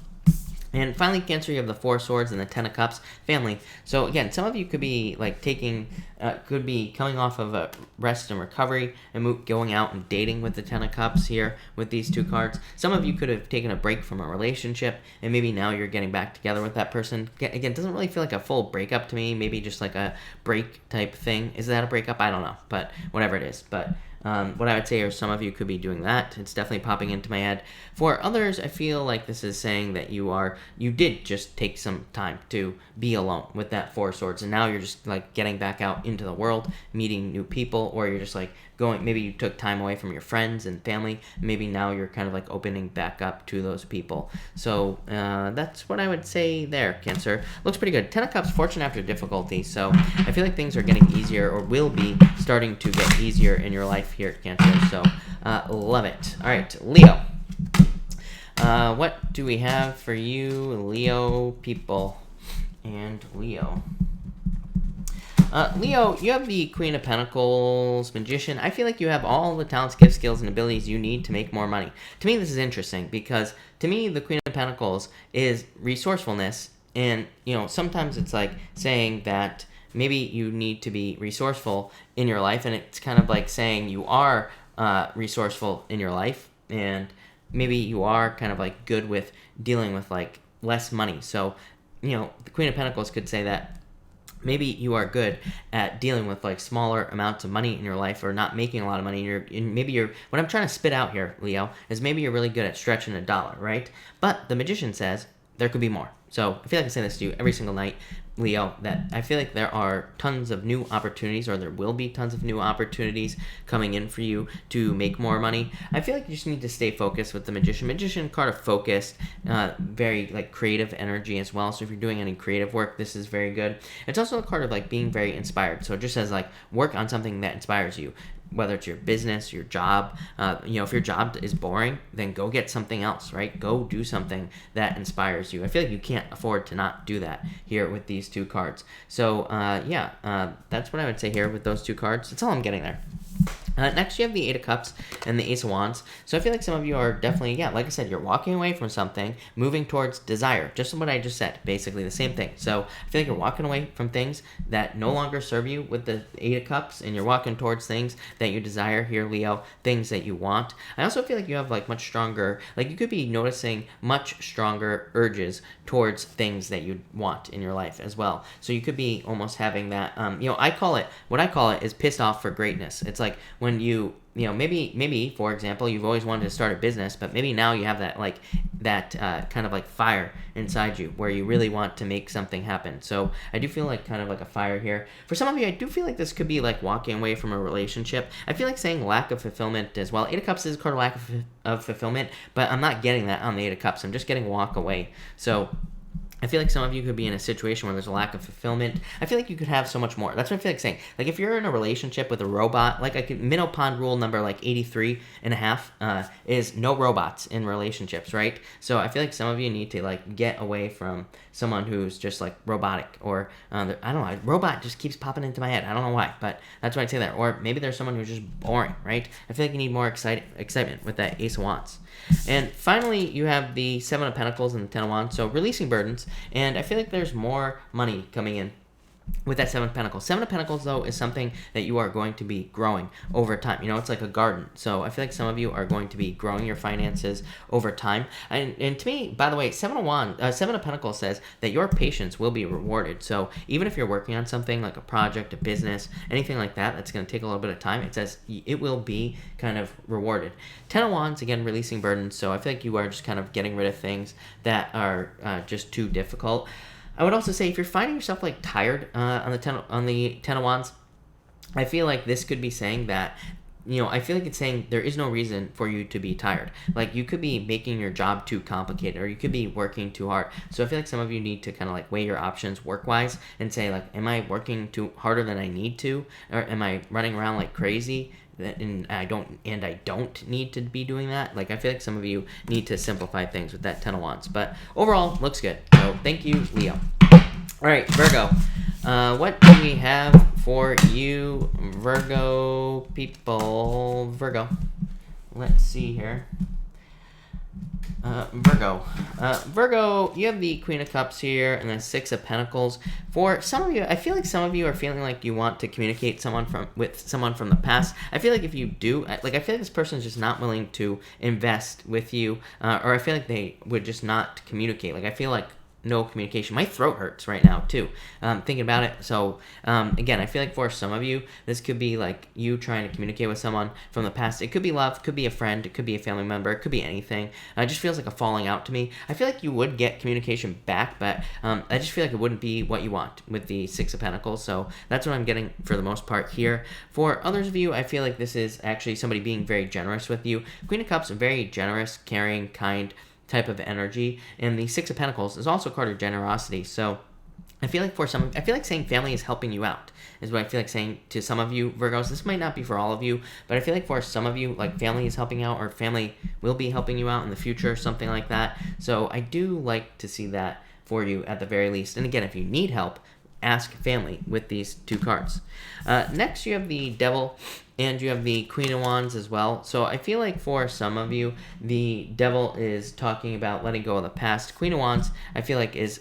And finally, Cancer, you have the Four of Swords and the Ten of Cups, family. So again, some of you could be like could be coming off of a rest and recovery and going out and dating with the Ten of Cups here with these two cards. Some of you could have taken a break from a relationship, and maybe now you're getting back together with that person. Again, it doesn't really feel like a full breakup to me. Maybe just like a break type thing. Is that a breakup? I don't know, but whatever it is. But what I would say is some of you could be doing that. It's definitely popping into my head. For others, I feel like this is saying that you did just take some time to be alone with that Four of Swords, and now you're just like getting back out into the world, meeting new people, or you're just like maybe you took time away from your friends and family. Maybe now you're kind of like opening back up to those people. So that's what I would say there, Cancer. Looks pretty good. Ten of Cups, fortune after difficulty. So I feel like things are getting easier, or will be starting to get easier in your life here, Cancer. So love it. All right, Leo. What do we have for you, Leo people and Leo? Leo, you have the Queen of Pentacles, Magician. I feel like you have all the talents, gifts, skills, and abilities you need to make more money. To me, this is interesting, because to me, the Queen of Pentacles is resourcefulness. And, sometimes it's like saying that maybe you need to be resourceful in your life. And it's kind of like saying you are resourceful in your life. And maybe you are kind of like good with dealing with like less money. So, the Queen of Pentacles could say that maybe you are good at dealing with like smaller amounts of money in your life, or not making a lot of money. What I'm trying to spit out here, Leo, is maybe you're really good at stretching a dollar, right? But the Magician says there could be more. So I feel like I say this to you every single night, Leo, that I feel like there are tons of new opportunities, or there will be tons of new opportunities coming in for you to make more money. I feel like you just need to stay focused with the Magician. Magician card of focus, very like creative energy as well. So if you're doing any creative work, this is very good. It's also a card of like being very inspired. So it just says like work on something that inspires you. Whether it's your business, your job, if your job is boring, then go get something else, right? Go do something that inspires you. I feel like you can't afford to not do that here with these two cards. So, that's what I would say here with those two cards. That's all I'm getting there. Next, you have the Eight of Cups and the Ace of Wands. So I feel like some of you are definitely, yeah, like I said, you're walking away from something, moving towards desire. Just what I just said, basically the same thing. So I feel like you're walking away from things that no longer serve you with the Eight of Cups, and you're walking towards things that you desire here, Leo, things that you want. I also feel like you have like much stronger, like you could be noticing much stronger urges towards things that you want in your life as well. So you could be almost having that, what I call it is pissed off for greatness. It's like, when maybe for example, you've always wanted to start a business, but maybe now you have that kind of like fire inside you where you really want to make something happen. So I do feel like kind of like a fire here. For some of you, I do feel like this could be like walking away from a relationship. I feel like saying lack of fulfillment as well. Eight of Cups is a card of lack of fulfillment, but I'm not getting that on the Eight of Cups. I'm just getting walk away. So I feel like some of you could be in a situation where there's a lack of fulfillment. I feel like you could have so much more. That's what I feel like saying. Like if you're in a relationship with a robot, like minnow pond rule number like 83 and a half is no robots in relationships, right? So I feel like some of you need to like get away from someone who's just like robotic, or I don't know, robot just keeps popping into my head. I don't know why, but that's why I'd say that. Or maybe there's someone who's just boring, right? I feel like you need more excitement with that Ace of Wands. And finally, you have the Seven of Pentacles and the Ten of Wands, so releasing burdens, and I feel like there's more money coming in with that Seven of Pentacles. Seven of Pentacles, though, is something that you are going to be growing over time. You know, it's like a garden. So I feel like some of you are going to be growing your finances over time. And to me, by the way, Seven of Pentacles says that your patience will be rewarded. So even if you're working on something like a project, a business, anything like that, that's going to take a little bit of time, it says it will be kind of rewarded. Ten of Wands, again, releasing burdens. So I feel like you are just kind of getting rid of things that are just too difficult. I would also say if you're finding yourself like tired on the Ten of Wands, I feel like this could be saying that, I feel like it's saying there is no reason for you to be tired. Like you could be making your job too complicated, or you could be working too hard. So I feel like some of you need to kind of like weigh your options work-wise and say like, am I working too harder than I need to, or am I running around like crazy? And I don't need to be doing that. Like I feel like some of you need to simplify things with that Ten of Wands. But overall, looks good. So thank you, Leo. All right, Virgo. What do we have for you, Virgo people? Virgo. Let's see here. Virgo, you have the Queen of Cups here and the Six of Pentacles. For some of you, I feel like some of you are feeling like you want to communicate with someone from the past. I feel like if you do, I feel like this person is just not willing to invest with you, or I feel like they would just not communicate. Like I feel like no communication. My throat hurts right now too, thinking about it. So again, I feel like for some of you, this could be like you trying to communicate with someone from the past. It could be love, could be a friend, it could be a family member, it could be anything. It just feels like a falling out to me. I feel like you would get communication back, but I just feel like it wouldn't be what you want with the Six of Pentacles. So that's what I'm getting for the most part here. For others of you, I feel like this is actually somebody being very generous with you. Queen of Cups, very generous, caring, kind type of energy, and the Six of Pentacles is also a card of generosity. So I feel like saying family is helping you out is what I feel like saying to some of you Virgos. This might not be for all of you, but I feel like for some of you, like family is helping out, or family will be helping you out in the future, something like that. So I do like to see that for you at the very least. And again, if you need help, ask family with these two cards. Next, you have the Devil, and you have the Queen of Wands as well. So I feel like for some of you, the Devil is talking about letting go of the past. Queen of Wands, I feel like, is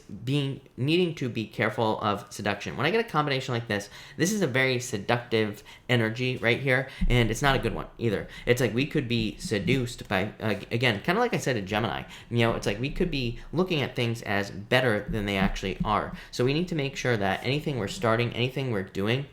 needing to be careful of seduction. When I get a combination like this is a very seductive energy right here, and it's not a good one either. It's like we could be seduced by, again, kind of like I said to Gemini, it's like we could be looking at things as better than they actually are. So we need to make sure that anything we're starting, anything we're doing,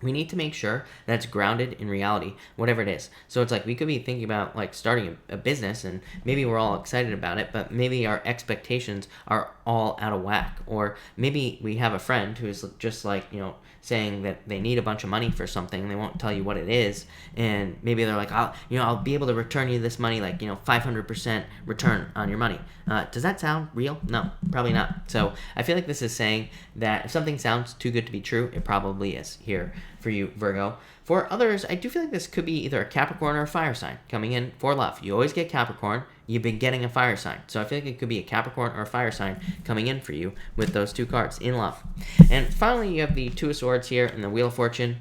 we need to make sure that it's grounded in reality, whatever it is. So it's like we could be thinking about like starting a business, and maybe we're all excited about it, but maybe our expectations are all out of whack. Or maybe we have a friend who is just like, saying that they need a bunch of money for something, and they won't tell you what it is, and maybe they're like, I'll be able to return you this money, like 500% return on your money. Does that sound real? No, probably not. So I feel like this is saying that if something sounds too good to be true, it probably is here for you, Virgo. For others, I do feel like this could be either a Capricorn or a fire sign coming in for love. You always get Capricorn, you've been getting a fire sign. So I feel like it could be a Capricorn or a fire sign coming in for you with those two cards in love. And finally, you have the Two of Swords here and the Wheel of Fortune.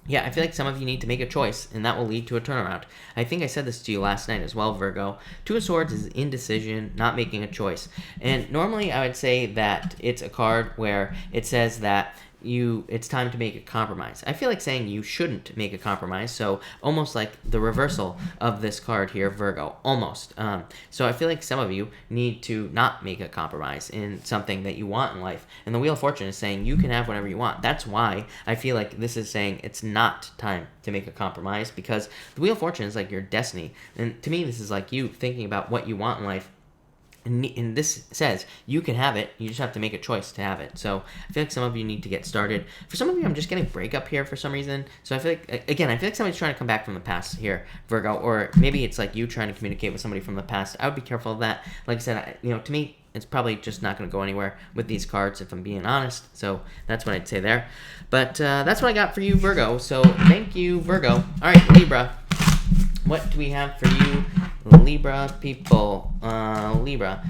yeah, I feel like some of you need to make a choice, and that will lead to a turnaround. I think I said this to you last night as well, Virgo. Two of Swords is indecision, not making a choice. And normally I would say that it's a card where it says that it's time to make a compromise. I feel like saying you shouldn't make a compromise, so almost like the reversal of this card here, Virgo, almost. So I feel like some of you need to not make a compromise in something that you want in life. And the Wheel of Fortune is saying you can have whatever you want. That's why I feel like this is saying it's not time to make a compromise, because the Wheel of Fortune is like your destiny. And to me, this is like you thinking about what you want in life. And this says you can have it, you just have to make a choice to have it. So I feel like some of you need to get started. For some of you, I'm just getting breakup here for some reason. So I feel like, again, I feel like somebody's trying to come back from the past here, Virgo, or maybe it's like you trying to communicate with somebody from the past. I would be careful of that. Like I said, to me, it's probably just not going to go anywhere with these cards, if I'm being honest. So that's what I'd say there. But that's what I got for you, Virgo. So thank you, Virgo. All right, Libra. What do we have for you, Libra people? Libra.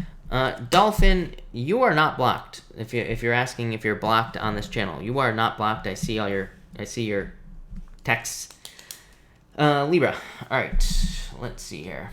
Dolphin, you are not blocked. If you're asking if you're blocked on this channel, you are not blocked. I see your texts. Libra. All right. Let's see here.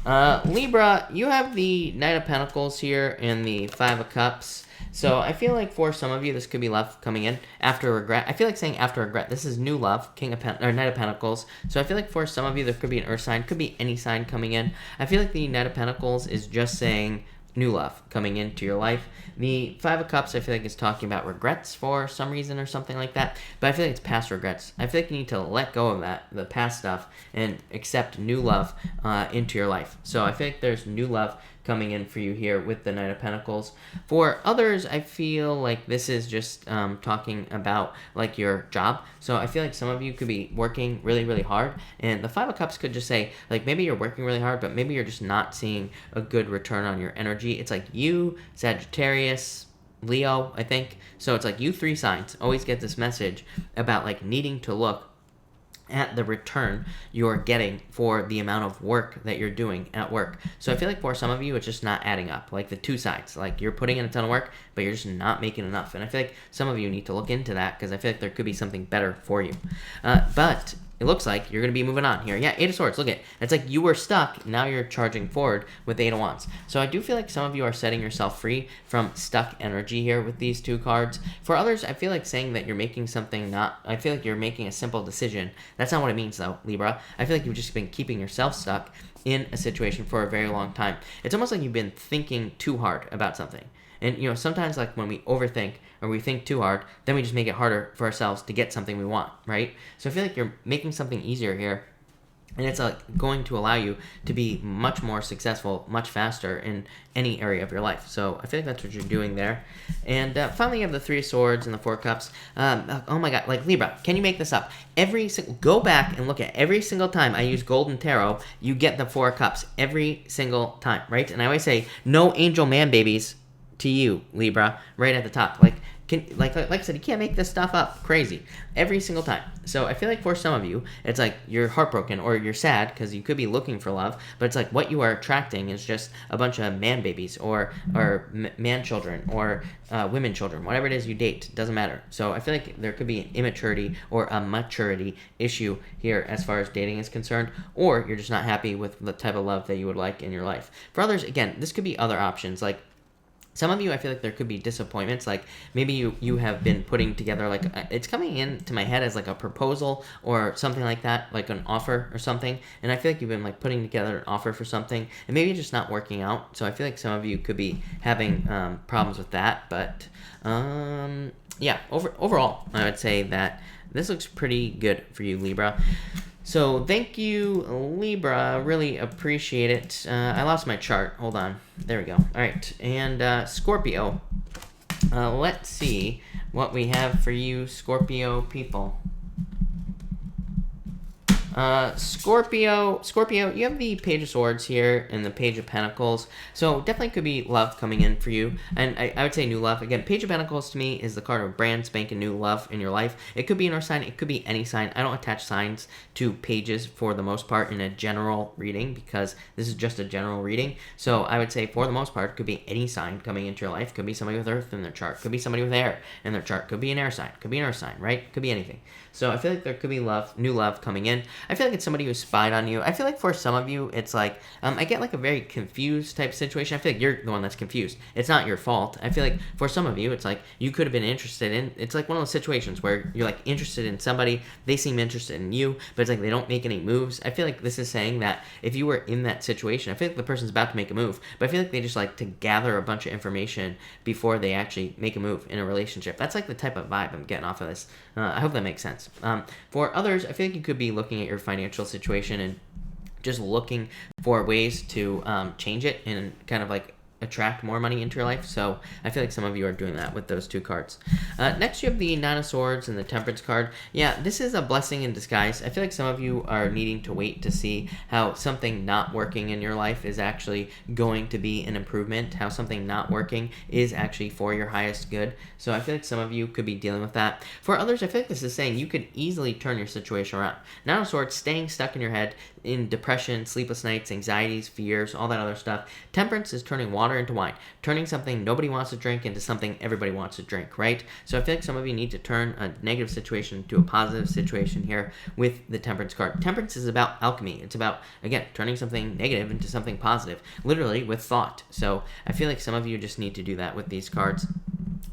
Libra, you have the Knight of Pentacles here and the Five of Cups. So I feel like for some of you, this could be love coming in after regret. I feel like saying after regret. This is new love, Knight of Pentacles. So I feel like for some of you, there could be an Earth sign, could be any sign coming in. I feel like the Knight of Pentacles is just saying new love coming into your life. The Five of Cups, I feel like, is talking about regrets for some reason or something like that. But I feel like it's past regrets. I feel like you need to let go of that, the past stuff, and accept new love into your life. So I feel like there's new love coming in for you here with the Knight of Pentacles. For others, I feel like this is just talking about like your job. So I feel like some of you could be working really, really hard, and the Five of Cups could just say like maybe you're working really hard, but maybe you're just not seeing a good return on your energy. It's like you, Sagittarius, Leo, I think. So it's like you three signs always get this message about like needing to look at the return you're getting for the amount of work that you're doing at work. So I feel like for some of you, it's just not adding up. Like the two sides, like you're putting in a ton of work, but you're just not making enough. And I feel like some of you need to look into that, because I feel like there could be something better for you. But it looks like you're going to be moving on here. Yeah, Eight of Swords. Look at it. It's like you were stuck. Now you're charging forward with the Eight of Wands. So I do feel like some of you are setting yourself free from stuck energy here with these two cards. For others, I feel like saying that you're making something I feel like you're making a simple decision. That's not what it means, though, Libra. I feel like you've just been keeping yourself stuck in a situation for a very long time. It's almost like you've been thinking too hard about something. And, sometimes, like, when we overthink or we think too hard, then we just make it harder for ourselves to get something we want, right? So I feel like you're making something easier here, and it's going to allow you to be much more successful, much faster in any area of your life. So I feel like that's what you're doing there. And finally, you have the Three of Swords and the Four of Cups. Oh my God, like Libra, can you make this up? Go back and look at every single time I use Golden Tarot, you get the Four of Cups every single time, right? And I always say, no angel man babies to you, Libra, right at the top. Like I said, you can't make this stuff up. Crazy. Every single time. So I feel like for some of you, it's like you're heartbroken or you're sad because you could be looking for love, but it's like what you are attracting is just a bunch of man babies or man children or women children. Whatever it is you date, doesn't matter. So I feel like there could be an immaturity or a maturity issue here as far as dating is concerned, or you're just not happy with the type of love that you would like in your life. For others, again, this could be other options. Like, some of you, I feel like there could be disappointments. Like maybe you have been putting together, like it's coming into my head as like a proposal or something like that, like an offer or something. And I feel like you've been like putting together an offer for something and maybe it's just not working out. So I feel like some of you could be having problems with that. But yeah, overall, I would say that this looks pretty good for you, Libra. So thank you, Libra. Really appreciate it. I lost my chart. Hold on. There we go. All right. And Scorpio. Let's see what we have for you, Scorpio people. Scorpio, you have the Page of Swords here and the Page of Pentacles, so definitely could be love coming in for you, and I would say new love. Again, Page of Pentacles to me is the card of brand spanking new love in your life. It could be an earth sign, it could be any sign. I don't attach signs to pages for the most part in a general reading because this is just a general reading, so I would say for the most part, it could be any sign coming into your life. Could be somebody with earth in their chart, could be somebody with air in their chart, could be an air sign, could be an earth sign, right? Could be anything. So I feel like there could be love, new love coming in. I feel like it's somebody who spied on you. I feel like for some of you, it's like, I get like a very confused type of situation. I feel like you're the one that's confused. It's not your fault. I feel like for some of you, it's like you could have been interested in, it's like one of those situations where you're like interested in somebody, they seem interested in you, but it's like they don't make any moves. I feel like this is saying that if you were in that situation, I feel like the person's about to make a move, but I feel like they just like to gather a bunch of information before they actually make a move in a relationship. That's like the type of vibe I'm getting off of this. I hope that makes sense. For others, I feel like you could be looking at your financial situation and just looking for ways to change it and kind of like attract more money into your life. So I feel like some of you are doing that with those two cards. Next, you have the Nine of Swords and the Temperance card. Yeah, this is a blessing in disguise. I feel like some of you are needing to wait to see how something not working in your life is actually going to be an improvement, how something not working is actually for your highest good. So I feel like some of you could be dealing with that. For others, I feel like this is saying you could easily turn your situation around. Nine of Swords, staying stuck in your head, in depression, sleepless nights, anxieties, fears, all that other stuff. Temperance is turning water into wine, turning something nobody wants to drink into something everybody wants to drink, right? So I feel like some of you need to turn a negative situation into a positive situation here with the Temperance card. Temperance is about alchemy. It's about, again, turning something negative into something positive, literally with thought. So I feel like some of you just need to do that with these cards.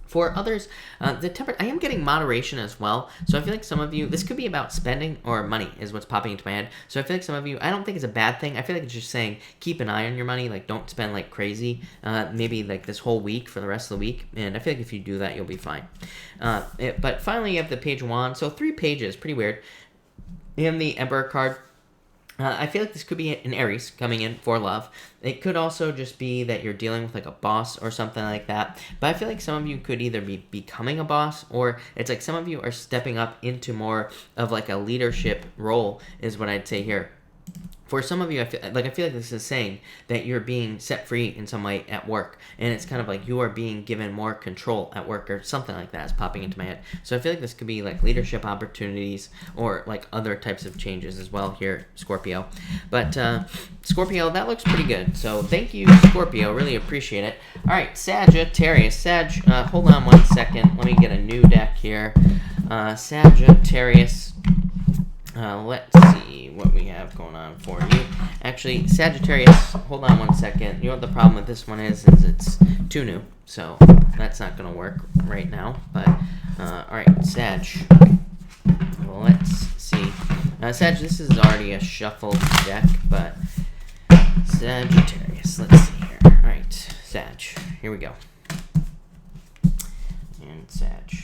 For others, the temperance, I am getting moderation as well. So I feel like some of you, this could be about spending or money is what's popping into my head. So I feel like some of you, I don't think it's a bad thing. I feel like it's just saying keep an eye on your money. Like don't spend like crazy, maybe like this whole week for the rest of the week. And I feel like if you do that, you'll be fine. But finally, you have the Page of Wands. So 3 pages, pretty weird. You have the Emperor card. I feel like this could be an Aries coming in for love. It could also just be that you're dealing with like a boss or something like that. But I feel like some of you could either be becoming a boss or it's like some of you are stepping up into more of like a leadership role is what I'd say here. For some of you, I feel like this is saying that you're being set free in some way at work. And it's kind of like you are being given more control at work or something like that is popping into my head. So I feel like this could be like leadership opportunities or like other types of changes as well here, Scorpio. But Scorpio, that looks pretty good. So thank you, Scorpio. Really appreciate it. All right, Sagittarius. Hold on 1 second. Let me get a new deck here. Sagittarius. Let's see what we have going on for you. Actually, Sagittarius, hold on 1 second. You know what the problem with this one is it's too new. So that's not going to work right now. But, alright, Sag. Let's see. Sag, this is already a shuffled deck, but Sagittarius, let's see here. Alright, Sag. Here we go. And Sag.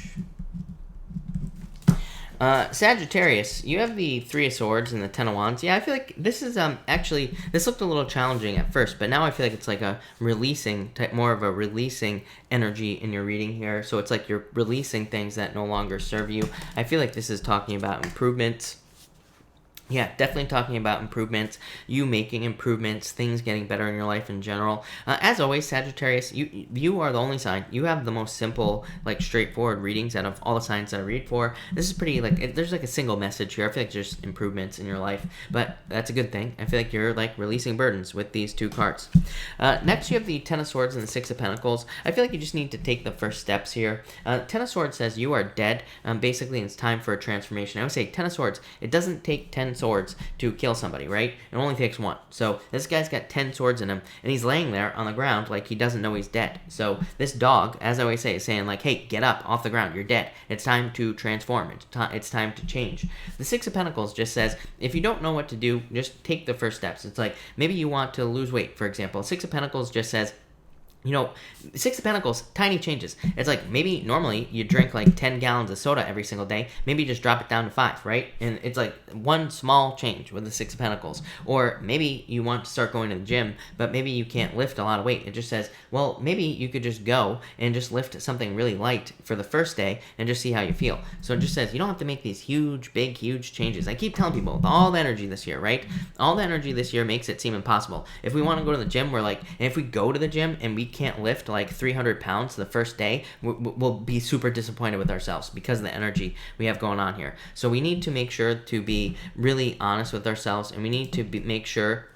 Sagittarius, you have the 3 of Swords and the 10 of Wands. Yeah, I feel like this is actually, this looked a little challenging at first, but now I feel like it's like a releasing type, more of a releasing energy in your reading here. So it's like you're releasing things that no longer serve you. I feel like this is talking about improvements. Yeah, definitely talking about improvements, you making improvements, things getting better in your life in general. As always, Sagittarius, you are the only sign. You have the most simple, like, straightforward readings out of all the signs that I read for. This is pretty, like, there's, like, a single message here. I feel like there's improvements in your life, but that's a good thing. I feel like you're, like, releasing burdens with these 2 cards. Next, you have the 10 of Swords and the 6 of Pentacles. I feel like you just need to take the first steps here. 10 of Swords says you are dead. Basically, it's time for a transformation. I would say 10 of Swords, it doesn't take 10 swords to kill somebody, right? It only takes 1. So this guy's got 10 swords in him, and he's laying there on the ground like he doesn't know he's dead. So this dog, as I always say, is saying like, hey, get up off the ground. You're dead. It's time to transform. It's time to change. The 6 of Pentacles just says, if you don't know what to do, just take the first steps. It's like, maybe you want to lose weight, for example. 6 of Pentacles just says, you know, Six of Pentacles, tiny changes. It's like maybe normally you drink like 10 gallons of soda every single day. Maybe you just drop it down to 5, right? And it's like one small change with the Six of Pentacles. Or maybe you want to start going to the gym, but maybe you can't lift a lot of weight. It just says, well, maybe you could just go and just lift something really light for the first day and just see how you feel. So it just says you don't have to make these huge changes. I keep telling people, with all the energy this year, right? All the energy this year makes it seem impossible. If we want to go to the gym, we're like, and if we go to the gym and we can't lift like 300 pounds the first day, we'll be super disappointed with ourselves because of the energy we have going on here. So we need to make sure to be really honest with ourselves, and we need to make sure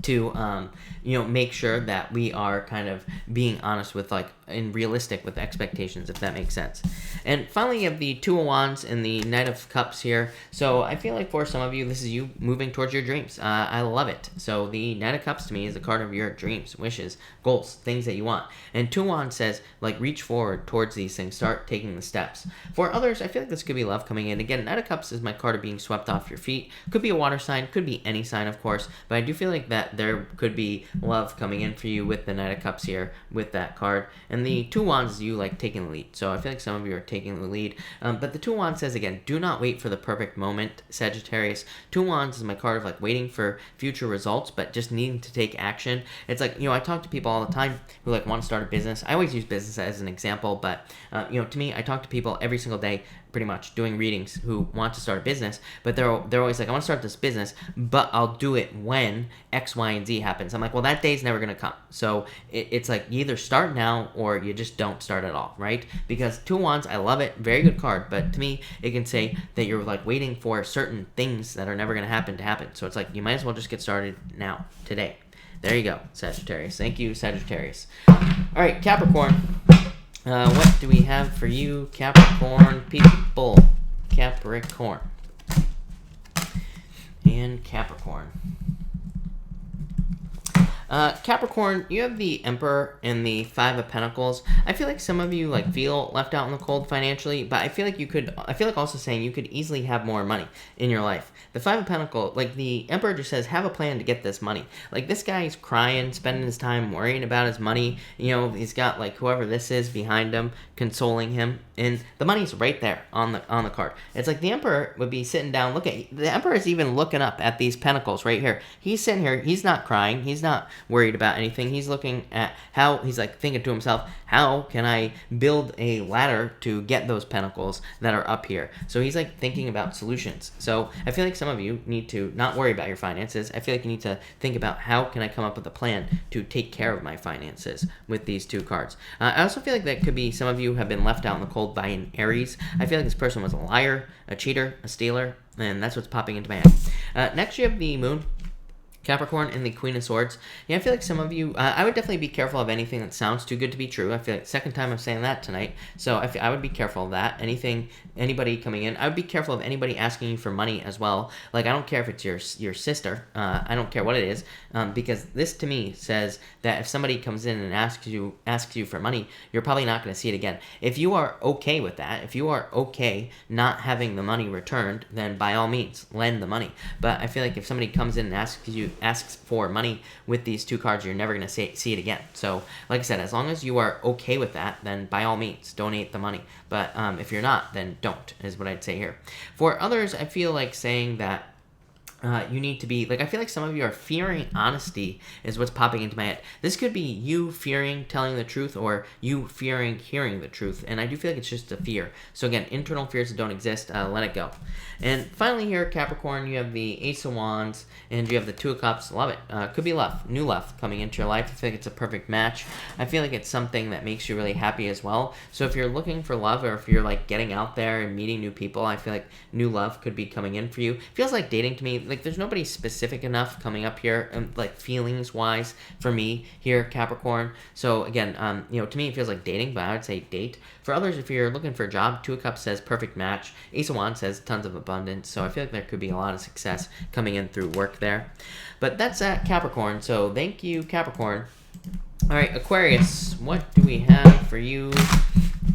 to make sure that we are kind of being honest with and realistic with expectations, if that makes sense. And finally, you have the Two of Wands and the Knight of Cups here. So I feel like for some of you, this is you moving towards your dreams. I love it. So the Knight of Cups to me is a card of your dreams, wishes, goals, things that you want. And Two of Wands says, reach forward towards these things, start taking the steps. For others, I feel like this could be love coming in. Again, Knight of Cups is my card of being swept off your feet. Could be a water sign, could be any sign, of course, but I do feel like that there could be love coming in for you with the Knight of Cups here with that card. And the Two of Wands is you taking the lead. So I feel like some of you are taking the lead. But the Two of Wands says, again, do not wait for the perfect moment, Sagittarius. Two of Wands is my card of waiting for future results, but just needing to take action. It's I talk to people all the time who want to start a business. I always use business as an example, but to me, I talk to people every single day, pretty much doing readings, who want to start a business, but they're always like, I want to start this business, but I'll do it when X, Y, and Z happens. I'm like, well, that day's never going to come. So it's you either start now or you just don't start at all, right? Because Two of Wands, I love it, very good card, but to me, it can say that you're waiting for certain things that are never going to happen. So it's you might as well just get started now, today. There you go, Sagittarius. Thank you, Sagittarius. All right, Capricorn. What do we have for you, Capricorn people? Capricorn. And Capricorn. Capricorn, you have the Emperor and the Five of Pentacles. I feel like some of you feel left out in the cold financially, but I feel like also saying you could easily have more money in your life. The Five of Pentacles, the Emperor just says, have a plan to get this money. This guy's crying, spending his time worrying about his money. He's got whoever this is behind him, consoling him, and the money's right there on the card. It's the Emperor would be sitting down, the Emperor is even looking up at these pentacles right here. He's sitting here, he's not crying, he's not worried about anything. He's looking at how, he's thinking to himself, how can I build a ladder to get those pentacles that are up here? So he's thinking about solutions. So I feel like some of you need to not worry about your finances. I feel like you need to think about, how can I come up with a plan to take care of my finances with these two cards. I also feel like that could be some of you have been left out in the cold by an Aries. I feel like this person was a liar, a cheater, a stealer, and that's what's popping into my head. Next you have the Moon, Capricorn, and the Queen of Swords. Yeah, I feel like some of you, I would definitely be careful of anything that sounds too good to be true. I feel like second time I'm saying that tonight. So I would be careful of that. Anybody coming in, I would be careful of anybody asking you for money as well. I don't care if it's your sister. I don't care what it is, because this to me says that if somebody comes in and asks you for money, you're probably not going to see it again. If you are okay with that, if you are okay not having the money returned, then by all means, lend the money. But I feel like if somebody comes in and asks for money with these two cards, you're never going to see it again. So like I said, as long as you are okay with that, then by all means donate the money. But if you're not, then don't, is what I'd say here. For others, I feel like saying that you need to be, I feel like some of you are fearing honesty is what's popping into my head. This could be you fearing telling the truth, or you fearing hearing the truth. And I do feel like it's just a fear. So again, internal fears that don't exist, let it go. And finally here, Capricorn, you have the Ace of Wands, and you have the Two of Cups. Love it. Could be love, new love coming into your life. I feel like it's a perfect match. I feel like it's something that makes you really happy as well. So if you're looking for love, or if you're getting out there and meeting new people, I feel like new love could be coming in for you. Feels like dating to me. There's nobody specific enough coming up here, feelings wise for me here, Capricorn. So again, to me it feels like dating, but I would say date. For others, if you're looking for a job, Two of Cups says perfect match. Ace of Wands says tons of abundance. So I feel like there could be a lot of success coming in through work there. But that's at Capricorn. So thank you, Capricorn. All right, Aquarius, what do we have for you,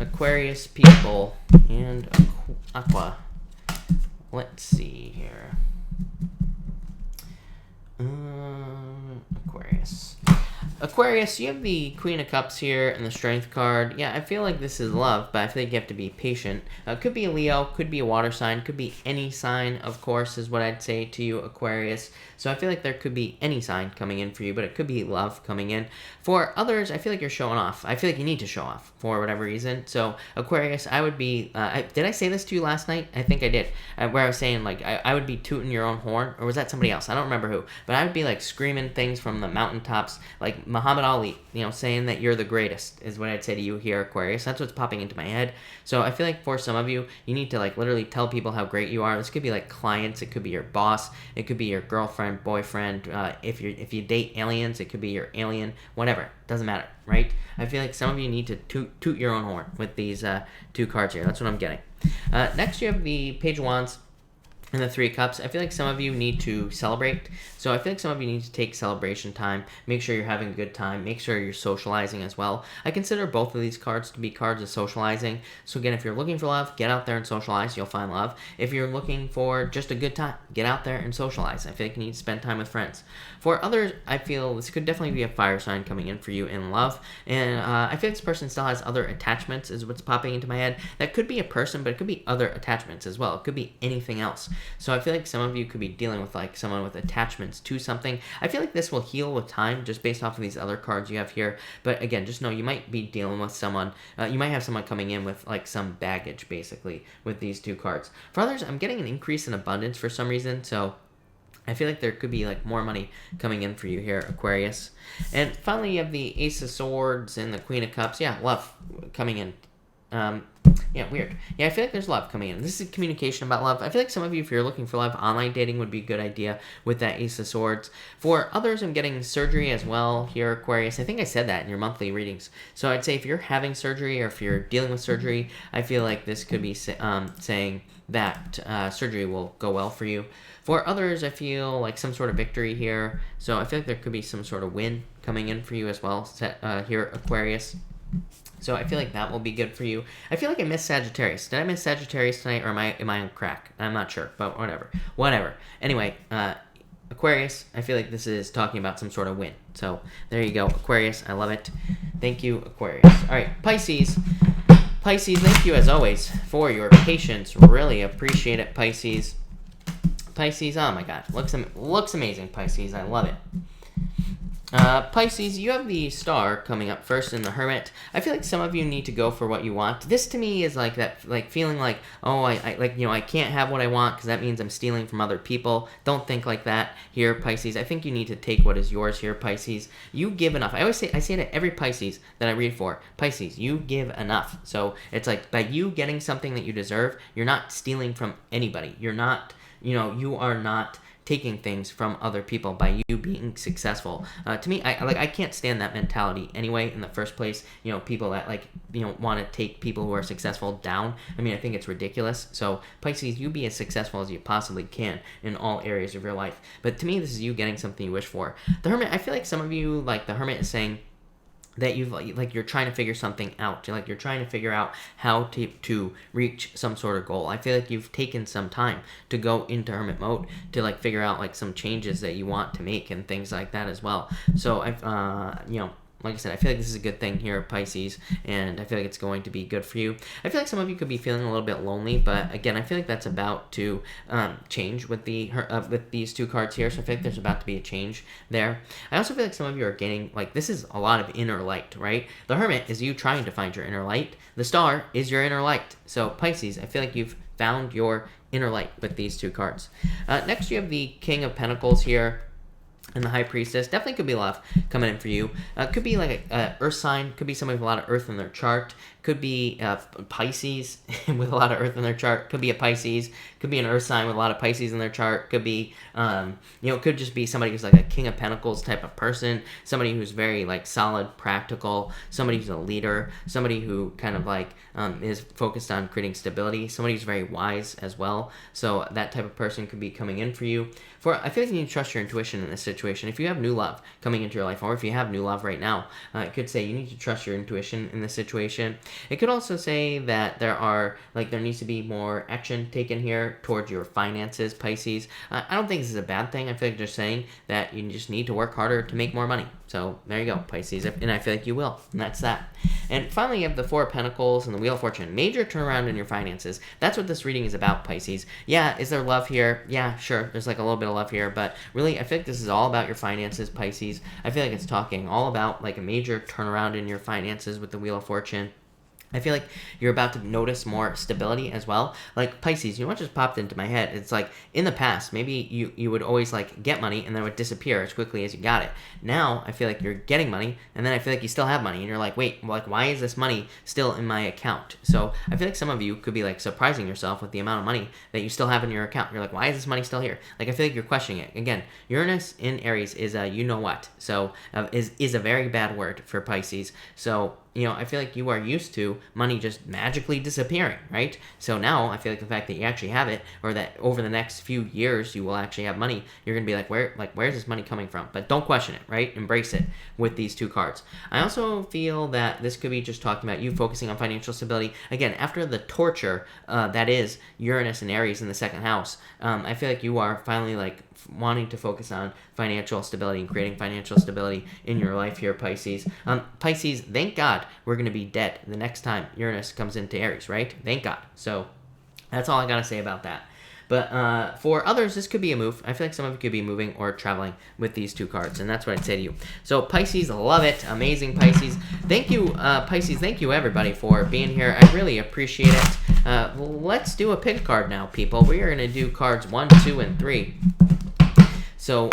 Aquarius people and Aqua? Let's see here. Aquarius. Aquarius, you have the Queen of Cups here and the Strength card. Yeah, I feel like this is love, but I feel like you have to be patient. Could be a Leo, could be a water sign, could be any sign, of course, is what I'd say to you, Aquarius. So I feel like there could be any sign coming in for you, but it could be love coming in. For others, I feel like you're showing off. I feel like you need to show off for whatever reason. So Aquarius, I would be, did I say this to you last night? I think I did, where I was saying, like, I would be tooting your own horn, or was that somebody else? I don't remember who, but I would be, like, screaming things from the mountaintops, like Muhammad Ali, saying that you're the greatest is what I'd say to you here, Aquarius. That's what's popping into my head. So I feel like for some of you, you need to, like, literally tell people how great you are. This could be, like, clients. It could be your boss. It could be your girlfriend, boyfriend. If you date aliens, it could be your alien. Whatever. Doesn't matter, right? I feel like some of you need to toot your own horn with these two cards here. That's what I'm getting. Next, you have the Page of Wands and the Three of Cups. I feel like some of you need to celebrate. So I feel like some of you need to take celebration time. Make sure you're having a good time. Make sure you're socializing as well. I consider both of these cards to be cards of socializing. So again, if you're looking for love, get out there and socialize. You'll find love. If you're looking for just a good time, get out there and socialize. I feel like you need to spend time with friends. For others, I feel this could definitely be a fire sign coming in for you in love. And I feel like this person still has other attachments is what's popping into my head. That could be a person, but it could be other attachments as well. It could be anything else. So I feel like some of you could be dealing with like someone with attachments to something. I feel like this will heal with time just based off of these other cards you have here. But again, just know you might be dealing with someone. You might have someone coming in with like some baggage basically with these two cards. For others, I'm getting an increase in abundance for some reason. So I feel like there could be like more money coming in for you here, Aquarius. And finally, you have the Ace of Swords and the Queen of Cups. Yeah, love coming in. Yeah, weird. Yeah, I feel like there's love coming in. This is communication about love. I feel like some of you, if you're looking for love, online dating would be a good idea with that Ace of Swords. For others, I'm getting surgery as well here, Aquarius. I think I said that in your monthly readings. So I'd say if you're having surgery or if you're dealing with surgery, I feel like this could be saying that surgery will go well for you. For others, I feel like some sort of victory here. So I feel like there could be some sort of win coming in for you as well here, Aquarius. So I feel like that will be good for you. I feel like I missed Sagittarius. Did I miss Sagittarius tonight, or am I on crack? I'm not sure, but whatever. Anyway, Aquarius, I feel like this is talking about some sort of win. So there you go, Aquarius. I love it. Thank you, Aquarius. All right, Pisces. Pisces, thank you as always for your patience. Really appreciate it, Pisces. Pisces, oh my God, looks amazing, Pisces. I love it. Pisces, you have the Star coming up first in the Hermit. I feel like some of you need to go for what you want. This to me is like that, like feeling like, oh, I can't have what I want because that means I'm stealing from other people. Don't think like that here, Pisces. I think you need to take what is yours here, Pisces. You give enough. I say to every Pisces that I read for, Pisces, you give enough. So it's like by you getting something that you deserve, you're not stealing from anybody. You're not, you are not taking things from other people by you being successful. To me, I can't stand that mentality anyway in the first place. People that want to take people who are successful down. I mean, I think it's ridiculous. So Pisces, you be as successful as you possibly can in all areas of your life. But to me, this is you getting something you wish for. The Hermit, I feel like some of you, like the Hermit is saying that you're trying to figure something out. You're trying to figure out how to reach some sort of goal. I feel like you've taken some time to go into Hermit mode to figure out some changes that you want to make and things like that as well. So I've like I said, I feel like this is a good thing here, Pisces, and I feel like it's going to be good for you. I feel like some of you could be feeling a little bit lonely, but again, I feel like that's about to change with with these two cards here, so I feel like there's about to be a change there. I also feel like some of you are getting, this is a lot of inner light, right? The Hermit is you trying to find your inner light. The Star is your inner light. So Pisces, I feel like you've found your inner light with these two cards. Next, you have the King of Pentacles here. And the High Priestess. Definitely could be love coming in for you. Could be like an earth sign. Could be somebody with a lot of earth in their chart. Could be Pisces with a lot of earth in their chart. Could be a Pisces. Could be an earth sign with a lot of Pisces in their chart. Could be, could just be somebody who's like a King of Pentacles type of person. Somebody who's very solid, practical. Somebody who's a leader. Somebody who kind of is focused on creating stability. Somebody who's very wise as well. So that type of person could be coming in for you. I feel like you need to trust your intuition in this situation. If you have new love coming into your life, or if you have new love right now, it could say you need to trust your intuition in this situation. It could also say that there needs to be more action taken here here towards your finances, Pisces. I don't think this is a bad thing. I feel like they're saying that you just need to work harder to make more money. So there you go, Pisces, and I feel like you will, and that's that. And finally, you have the Four of Pentacles and the Wheel of Fortune. Major turnaround in your finances. That's what this reading is about, Pisces. Yeah, is there love here? Yeah, sure, there's like a little bit of love here, but really, I feel like this is all about your finances, Pisces. I feel like it's talking all about like a major turnaround in your finances with the Wheel of Fortune. I feel like you're about to notice more stability as well. Like Pisces, you know what just popped into my head? It's like in the past, maybe you would always like get money and then it would disappear as quickly as you got it. Now I feel like you're getting money and then I feel like you still have money and you're like, wait, like why is this money still in my account? So I feel like some of you could be like surprising yourself with the amount of money that you still have in your account. You're like, why is this money still here? Like I feel like you're questioning it. Again, Uranus in Aries is a you know what. So is a very bad word for Pisces. So you know, I feel like you are used to money just magically disappearing, right? So now I feel like the fact that you actually have it, or that over the next few years you will actually have money, you're gonna be like, where's this money coming from? But don't question it, right? Embrace it with these two cards. I also feel that this could be just talking about you focusing on financial stability. Again, after the torture that is Uranus and Aries in the second house, I feel like you are finally like wanting to focus on financial stability and creating financial stability in your life here, Pisces. Pisces, thank God we're going to be dead the next time Uranus comes into Aries, right? Thank God. So that's all I got to say about that. But for others, this could be a move. I feel like some of you could be moving or traveling with these two cards, and that's what I'd say to you. So Pisces, love it. Amazing, Pisces. Thank you, Pisces. Thank you, everybody, for being here. I really appreciate it. Let's do a pick card now, people. We are going to do cards 1, 2, and 3. So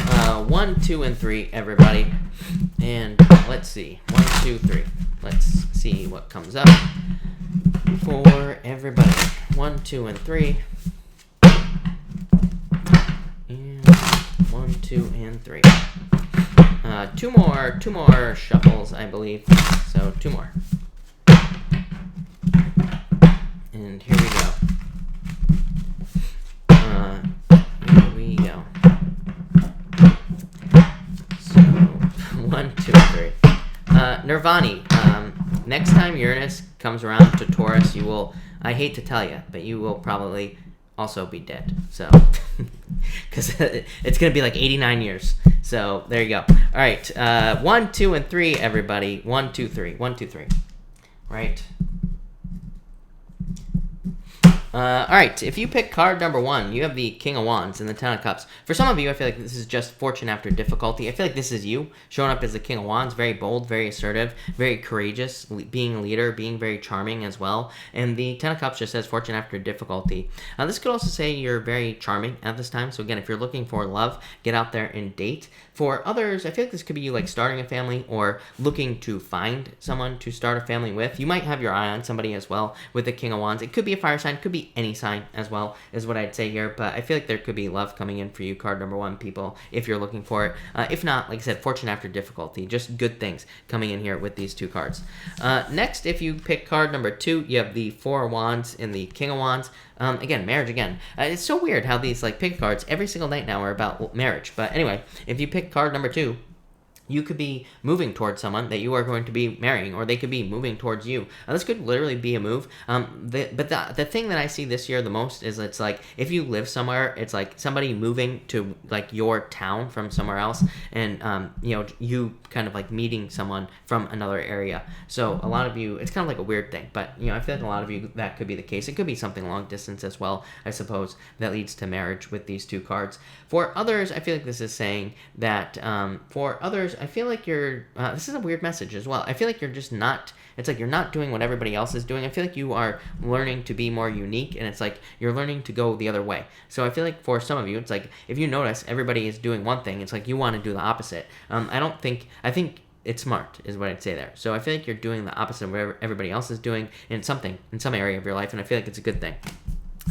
1, 2, and 3, everybody. And let's see. 1, 2, 3. Let's see what comes up for everybody. 1, 2, and 3. And 1, 2, and 3. Two more shuffles, I believe. So 2 more. And here we go. Here we go. So 1, 2, 3. Nirvani. Next time Uranus comes around to Taurus, you will, I hate to tell you, but you will probably also be dead. So, because it's going to be like 89 years. So, there you go. All right. 1, 2, and 3, everybody. 1, 2, 3. 1, 2, 3. Right. All right, if you pick card number 1, you have the King of Wands and the Ten of Cups. For some of you, I feel like this is just fortune after difficulty. I feel like this is you showing up as the King of Wands, very bold, very assertive, very courageous, being a leader, being very charming as well. And the Ten of Cups just says fortune after difficulty. This could also say you're very charming at this time. So again, if you're looking for love, get out there and date. For others, I feel like this could be you like starting a family or looking to find someone to start a family with. You might have your eye on somebody as well with the King of Wands. It could be a fire sign, could be any sign as well, is what I'd say here. But I feel like there could be love coming in for you, card number 1, people, if you're looking for it. If not, like I said, fortune after difficulty, just good things coming in here with these two cards. Next, if you pick card number 2, you have the Four of Wands and the King of Wands. Again, marriage again. It's so weird how these like pick cards every single night now are about marriage. But anyway, if you pick card number 2, you could be moving towards someone that you are going to be marrying, or they could be moving towards you. This could literally be a move. But the thing that I see this year the most is it's like if you live somewhere, it's like somebody moving to like your town from somewhere else, and you kind of like meeting someone from another area. So a lot of you, it's kind of like a weird thing, but I feel like a lot of you that could be the case. It could be something long distance as well, I suppose, that leads to marriage with these two cards. For others, I feel like this is saying that for others, I feel like you're, this is a weird message as well. I feel like you're just not, it's like you're not doing what everybody else is doing. I feel like you are learning to be more unique, and it's like you're learning to go the other way. So I feel like for some of you, it's like if you notice everybody is doing one thing, it's like you want to do the opposite. I think it's smart is what I'd say there. So I feel like you're doing the opposite of what everybody else is doing in some area of your life, and I feel like it's a good thing.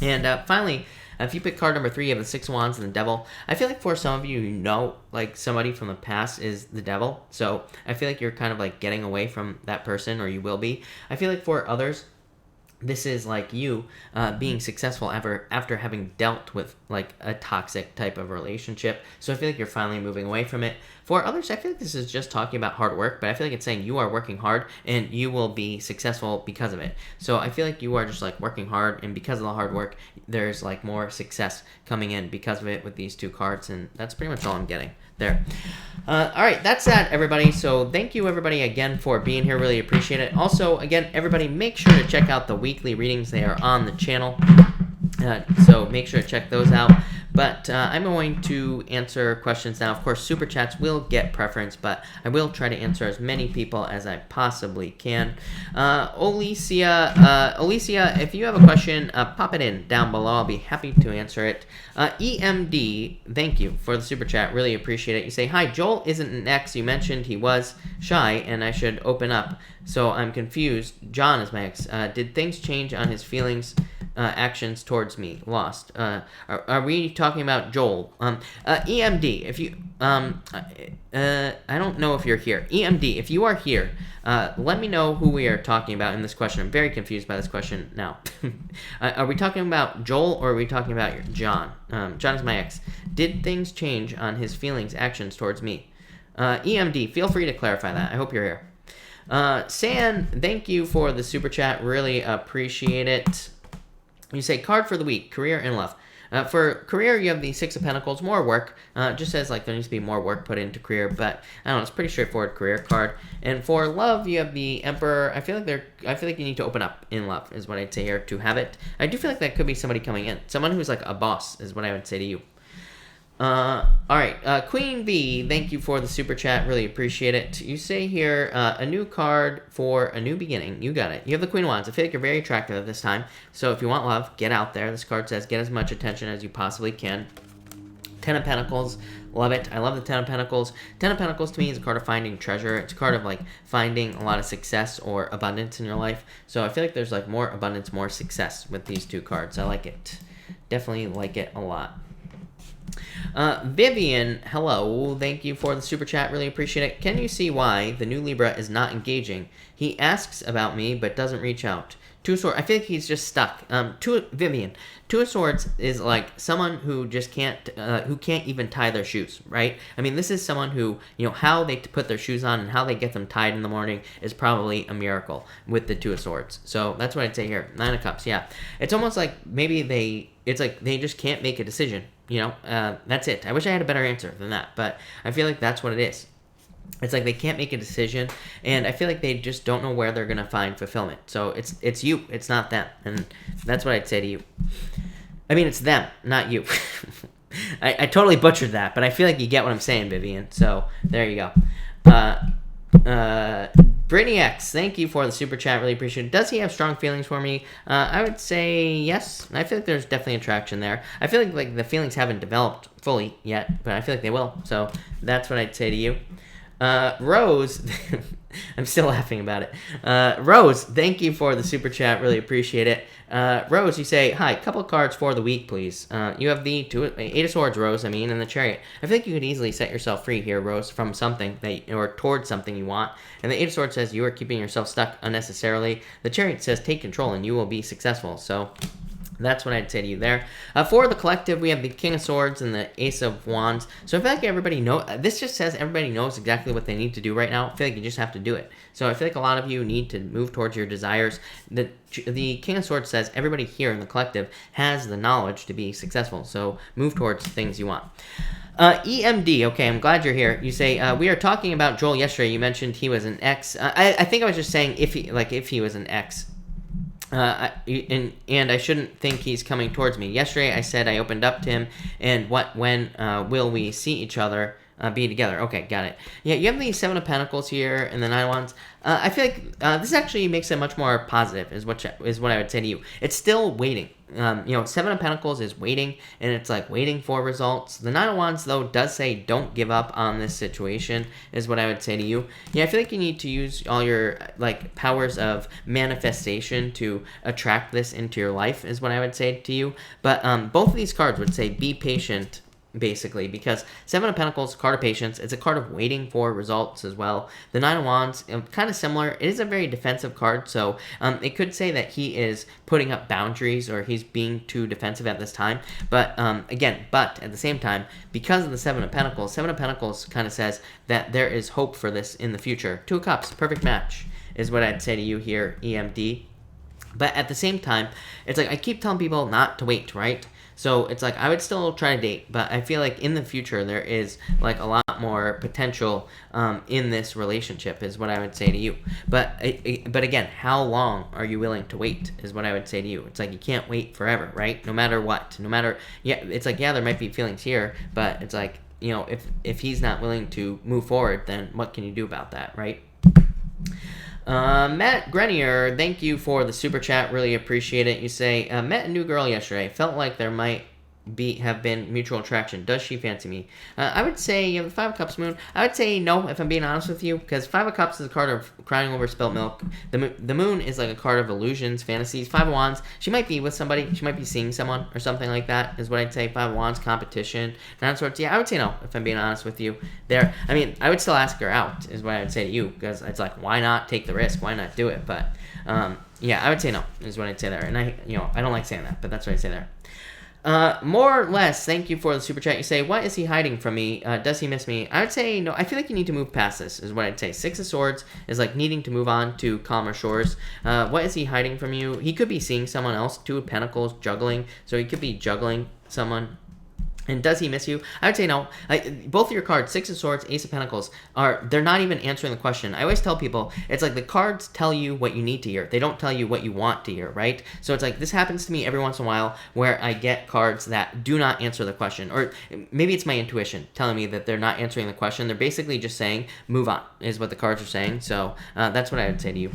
And finally, if you pick card number 3, you have the Six of Wands and the Devil. I feel like for some of you, like somebody from the past is the devil. So I feel like you're kind of like getting away from that person, or you will be. I feel like for others, this is like you being successful after having dealt with like a toxic type of relationship. So I feel like you're finally moving away from it. For others, I feel like this is just talking about hard work, but I feel like it's saying you are working hard and you will be successful because of it. So I feel like you are just like working hard, and because of the hard work, there's like more success coming in because of it with these two cards, and that's pretty much all I'm getting there. All right, that's that, everybody. So thank you, everybody, again for being here. Really appreciate it. Also, again, everybody, make sure to check out the weekly readings. They are on the channel. So make sure to check those out. But I'm going to answer questions now. Of course, Super Chats will get preference, but I will try to answer as many people as I possibly can. Alicia, if you have a question, pop it in down below. I'll be happy to answer it. EMD, thank you for the Super Chat. Really appreciate it. You say, hi, Joel isn't an ex. You mentioned he was shy and I should open up. So I'm confused. John is my ex. Did things change on his feelings, actions towards me? Lost. Are we talking about Joel? EMD, if you, I don't know if you're here. EMD, if you are here, let me know who we are talking about in this question. I'm very confused by this question now. Are we talking about Joel or are we talking about John? John is my ex. Did things change on his feelings, actions towards me? EMD, feel free to clarify that. I hope you're here. San, thank you for the Super Chat. Really appreciate it. You say, card for the week, career and love. For career, you have the Six of Pentacles, more work. Just says like there needs to be more work put into career, but I don't know, it's pretty straightforward career card. And for love, you have the Emperor. I feel like you need to open up in love, is what I'd say here to have it. I do feel like that could be somebody coming in, someone who's like a boss, is what I would say to you. All right, Queen V, thank you for the Super Chat. Really appreciate it. You say here, a new card for a new beginning. You got it. You have the Queen of Wands. I feel like you're very attractive at this time. So if you want love, get out there. This card says get as much attention as you possibly can. Ten of Pentacles, love it. I love the Ten of Pentacles. Ten of Pentacles to me is a card of finding treasure. It's a card of like finding a lot of success or abundance in your life. So I feel like there's like more abundance, more success with these two cards. I like it. Definitely like it a lot. Vivian, hello. Thank you for the Super Chat. Really appreciate it. Can you see why the new Libra is not engaging? He asks about me, but doesn't reach out. Two of Swords. I feel like he's just stuck. Vivian. Two of Swords is like someone who just can't even tie their shoes, right? I mean, this is someone who, you know, how they put their shoes on and how they get them tied in the morning is probably a miracle with the Two of Swords. So that's what I'd say here. Nine of Cups, yeah. It's almost like maybe it's like they just can't make a decision. You know, that's it. I wish I had a better answer than that, but I feel like that's what it is. It's like they can't make a decision, and I feel like they just don't know where they're going to find fulfillment. So it's you, it's not them, and that's what I'd say to you. I mean, it's them, not you. I totally butchered that, but I feel like you get what I'm saying, Vivian. So there you go. Brittany X, thank you for the Super Chat. Really appreciate it. Does he have strong feelings for me? I would say yes. I feel like there's definitely attraction there. I feel like the feelings haven't developed fully yet, but I feel like they will. So that's what I'd say to you. Rose, I'm still laughing about it. Rose, thank you for the Super Chat. Really appreciate it. Rose, you say, hi, couple cards for the week, please. You have the Eight of Swords, Rose, and the Chariot. I feel like you could easily set yourself free here, Rose, from something or towards something you want. And the Eight of Swords says you are keeping yourself stuck unnecessarily. The Chariot says take control and you will be successful. So that's what I'd say to you there. For the collective, we have the King of Swords and the Ace of Wands. So I feel like everybody knows. This just says everybody knows exactly what they need to do right now. I feel like you just have to do it. So I feel like a lot of you need to move towards your desires. The King of Swords says everybody here in the collective has the knowledge to be successful. So move towards things you want. EMD, okay, I'm glad you're here. You say, we are talking about Joel yesterday. You mentioned he was an ex. I think I was just saying if he was an ex. And I shouldn't think he's coming towards me. Yesterday I said I opened up to him, and when will we see each other, be together? Okay, got it. Yeah, you have the Seven of Pentacles here and the Nine of Wands. I feel like this actually makes it much more positive, is what I would say to you. It's still waiting. Seven of Pentacles is waiting, and it's like waiting for results. The Nine of Wands, though, does say don't give up on this situation, is what I would say to you. Yeah, I feel like you need to use all your powers of manifestation to attract this into your life, is what I would say to you. But both of these cards would say be patient basically, because Seven of Pentacles, card of patience, it's a card of waiting for results as well. The Nine of Wands, kind of similar. It is a very defensive card, so it could say that he is putting up boundaries or he's being too defensive at this time. But again, but at the same time, because of the Seven of Pentacles kind of says that there is hope for this in the future. Two of Cups, perfect match, is what I'd say to you here, EMD. But at the same time, it's like I keep telling people not to wait, right? So it's like I would still try to date, but I feel like in the future there is like a lot more potential in this relationship is what I would say to you. But again, how long are you willing to wait is what I would say to you. It's like you can't wait forever, right? No matter what, no matter, yeah, it's like, yeah, there might be feelings here, but it's like, you know, if he's not willing to move forward, then what can you do about that, right? Matt Grenier, thank you for the super chat. Really appreciate it. You say, met a new girl yesterday. Felt like there might have been mutual attraction. Does she fancy me? I would say you have the Five of Cups moon. I would say no, if I'm being honest with you, because Five of Cups is a card of crying over spilt milk. The moon is like a card of illusions, fantasies. Five of Wands, she might be with somebody. She might be seeing someone or something like that is what I'd say. Five of Wands, competition, nine of Swords. Yeah, I would say no, if I'm being honest with you. There, I mean, I would still ask her out is what I would say to you, because it's like, why not take the risk? Why not do it? But yeah, I would say no is what I'd say there. And I don't like saying that, but that's what I'd say there. More or less, thank you for the super chat. You say, what is he hiding from me? Does he miss me? I would say no. I feel like you need to move past this is what I'd say. Six of Swords is like needing to move on to calmer shores. What is he hiding from you? He could be seeing someone else. Two of Pentacles, juggling. So he could be juggling someone. And does he miss you? I would say no. Both of your cards, Six of Swords, Ace of Pentacles, they're not even answering the question. I always tell people, it's like the cards tell you what you need to hear. They don't tell you what you want to hear, right? So it's like this happens to me every once in a while where I get cards that do not answer the question. Or maybe it's my intuition telling me that they're not answering the question. They're basically just saying, move on, is what the cards are saying. So that's what I would say to you.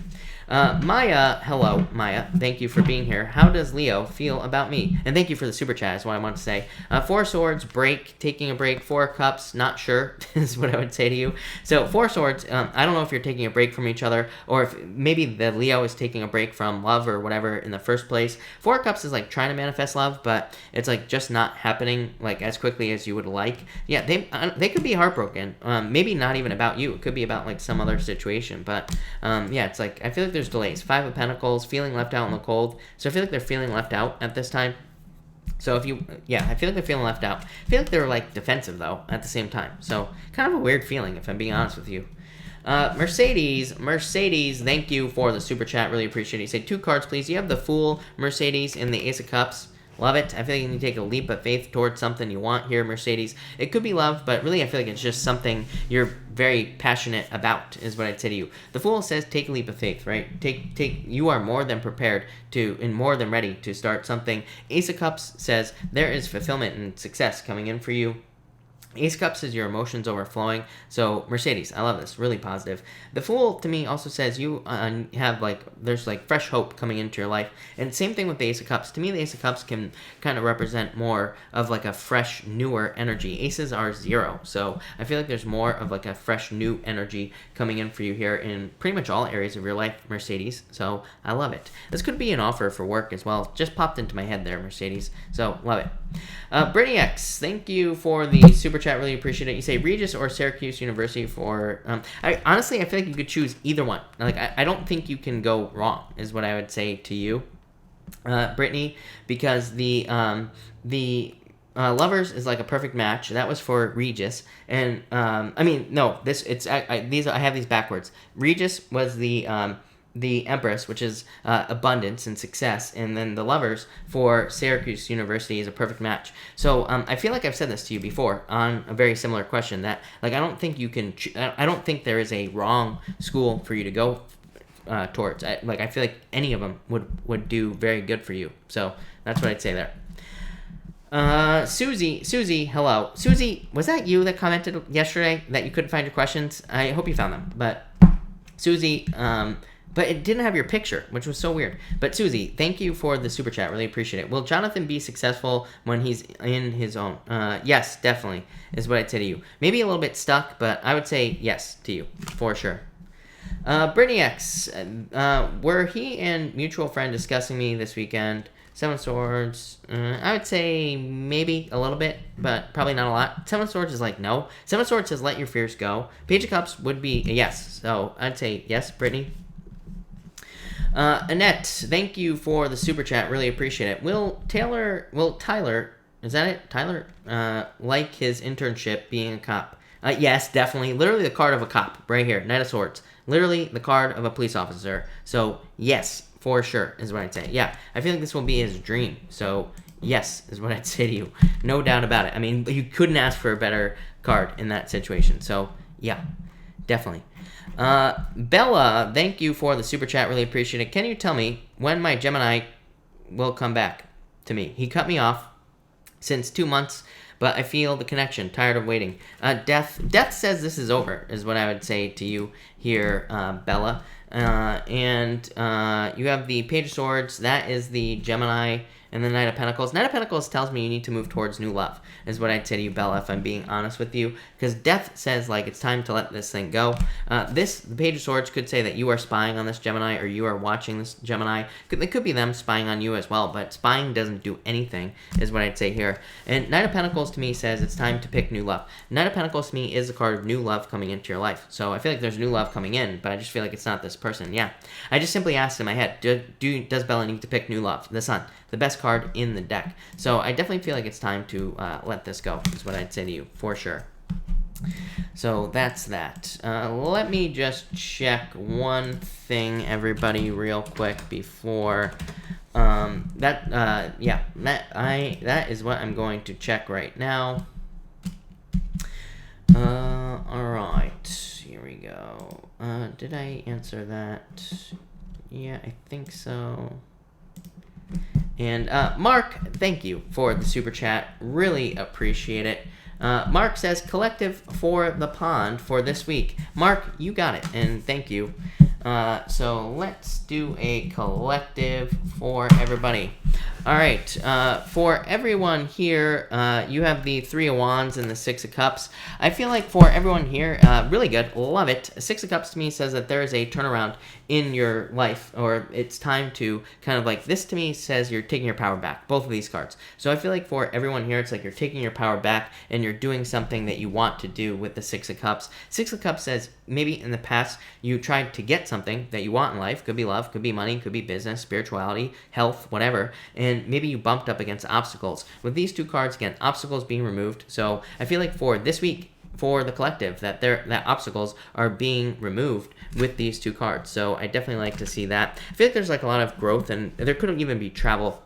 Maya, hello, Maya. Thank you for being here. How does Leo feel about me? And thank you for the super chat is what I want to say. Four of Swords, break, taking a break. Four of Cups, not sure is what I would say to you. So Four of Swords, I don't know if you're taking a break from each other or if maybe the Leo is taking a break from love or whatever in the first place. Four of Cups is like trying to manifest love, but it's like just not happening like as quickly as you would like. Yeah, they could be heartbroken. Maybe not even about you. It could be about like some other situation. But yeah, it's like I feel like there's delays. Five of Pentacles, feeling left out in the cold. So I feel like they're feeling left out at this time. So I feel like they're feeling left out. I feel like they're like defensive though at the same time. So kind of a weird feeling if I'm being honest with you. Mercedes, thank you for the super chat. Really appreciate it. You say two cards, please. You have the Fool, Mercedes, and the Ace of Cups. Love it. I feel like you need to take a leap of faith towards something you want here, Mercedes. It could be love, but really I feel like it's just something you're very passionate about is what I'd say to you. The Fool says take a leap of faith, right? You are more than prepared to and more than ready to start something. Ace of Cups says there is fulfillment and success coming in for you. Ace of Cups is your emotions overflowing. So, Mercedes, I love this. Really positive. The Fool, to me, also says you have, like, there's, like, fresh hope coming into your life. And same thing with the Ace of Cups. To me, the Ace of Cups can kind of represent more of, like, a fresh, newer energy. Aces are 0. So, I feel like there's more of, like, a fresh, new energy coming in for you here in pretty much all areas of your life, Mercedes. So, I love it. This could be an offer for work as well. Just popped into my head there, Mercedes. So, love it. Brittany X, thank you for the super chat. Really appreciate it. You say Regis or Syracuse University for honestly I feel like you could choose either one. Like I don't think you can go wrong is what I would say to you, Brittany, because the Lovers is like a perfect match. That was for Regis, and I mean no, I have these backwards. Regis was the Empress, which is abundance and success, and then the Lovers for Syracuse University is a perfect match. So I feel like I've said this to you before on a very similar question that like I don't think you can. I don't think there is a wrong school for you to go towards. I feel like any of them would do very good for you. So that's what I'd say there. Susie, hello. Susie, was that you that commented yesterday that you couldn't find your questions? I hope you found them. But Susie, but it didn't have your picture, which was so weird. But Susie, thank you for the super chat. Really appreciate it. Will Jonathan be successful when he's in his own? Yes, definitely, is what I'd say to you. Maybe a little bit stuck, but I would say yes to you, for sure. Brittany X, were he and mutual friend discussing me this weekend? Seven of Swords, I would say maybe a little bit, but probably not a lot. Seven of Swords is like no. Seven of Swords says let your fears go. Page of Cups would be a yes. So I'd say yes, Brittany. Annette, thank you for the super chat. Really appreciate it. Will Tyler, is that it? Tyler, like his internship being a cop? Yes, definitely. Literally the card of a cop right here. Knight of Swords. Literally the card of a police officer. So yes, for sure is what I'd say. Yeah, I feel like this will be his dream. So yes is what I'd say to you. No doubt about it. I mean, you couldn't ask for a better card in that situation. So yeah, definitely. Bella, thank you for the super chat. Really appreciate it. Can you tell me when my Gemini will come back to me? He cut me off since 2 months, but I feel the connection. Tired of waiting. Death says this is over, is what I would say to you here, Bella. And you have the Page of Swords. That is the Gemini. And the Knight of Pentacles. Knight of Pentacles tells me you need to move towards new love, is what I'd say to you, Bella, if I'm being honest with you. Because Death says, like, it's time to let this thing go. The Page of Swords could say that you are spying on this Gemini, or you are watching this Gemini. It could be them spying on you as well, but spying doesn't do anything, is what I'd say here. And Knight of Pentacles to me says it's time to pick new love. Knight of Pentacles to me is a card of new love coming into your life. So I feel like there's new love coming in, but I just feel like it's not this person. Yeah. I just simply asked in my head, does Bella need to pick new love? The Sun. The best card in the deck. So I definitely feel like it's time to let this go, is what I'd say to you, for sure. So that's that. Let me just check one thing, everybody, real quick before that is what I'm going to check right now. All right, here we go. Did I answer that? Yeah, I think so. And Mark, thank you for the super chat. Really appreciate it. Mark says, collective for the pond for this week. Mark, you got it, and thank you. So let's do a collective for everybody. All right, for everyone here, you have the Three of Wands and the Six of Cups. I feel like for everyone here, really good, love it. Six of Cups to me says that there is a turnaround in your life, or it's time to kind of like, this to me says you're taking your power back, both of these cards. So I feel like for everyone here, it's like you're taking your power back and you're doing something that you want to do with the Six of Cups. Six of Cups says maybe in the past you tried to get something that you want in life, could be love, could be money, could be business, spirituality, health, whatever, and maybe you bumped up against obstacles. With these two cards, again, obstacles being removed. So I feel like for this week, for the collective, that obstacles are being removed with these two cards. So I definitely like to see that. I feel like there's like a lot of growth, and there could even be travel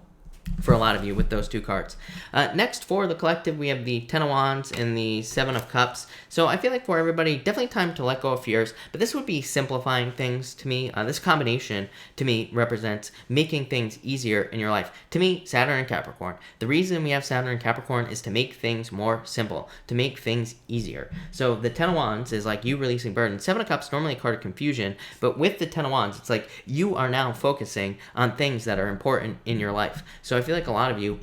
for a lot of you with those two cards. Next, for the collective, we have the Ten of Wands and the Seven of Cups. So I feel like for everybody, definitely time to let go of fears, but this would be simplifying things to me. This combination, to me, represents making things easier in your life. To me, Saturn and Capricorn. The reason we have Saturn and Capricorn is to make things more simple, to make things easier. So the Ten of Wands is like you releasing burden. Seven of Cups, normally a card of confusion, but with the Ten of Wands, it's like you are now focusing on things that are important in your life. So I feel like a lot of you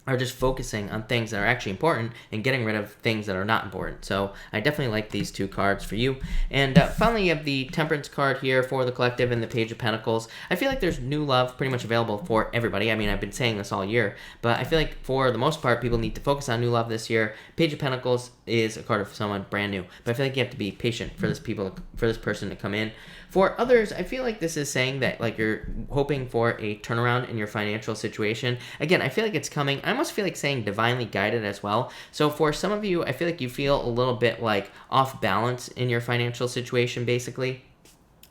are just focusing on things that are actually important and getting rid of things that are not important. So I definitely like these two cards for you. And finally, you have the Temperance card here for the collective and the Page of Pentacles. I feel like there's new love pretty much available for everybody. I mean, I've been saying this all year, but I feel like for the most part, people need to focus on new love this year. Page of Pentacles is a card of someone brand new, but I feel like you have to be patient for this person to come in. For others, I feel like this is saying that like you're hoping for a turnaround in your financial situation. Again, I feel like it's coming. I almost feel like saying divinely guided as well. So for some of you, I feel like you feel a little bit like off balance in your financial situation, basically.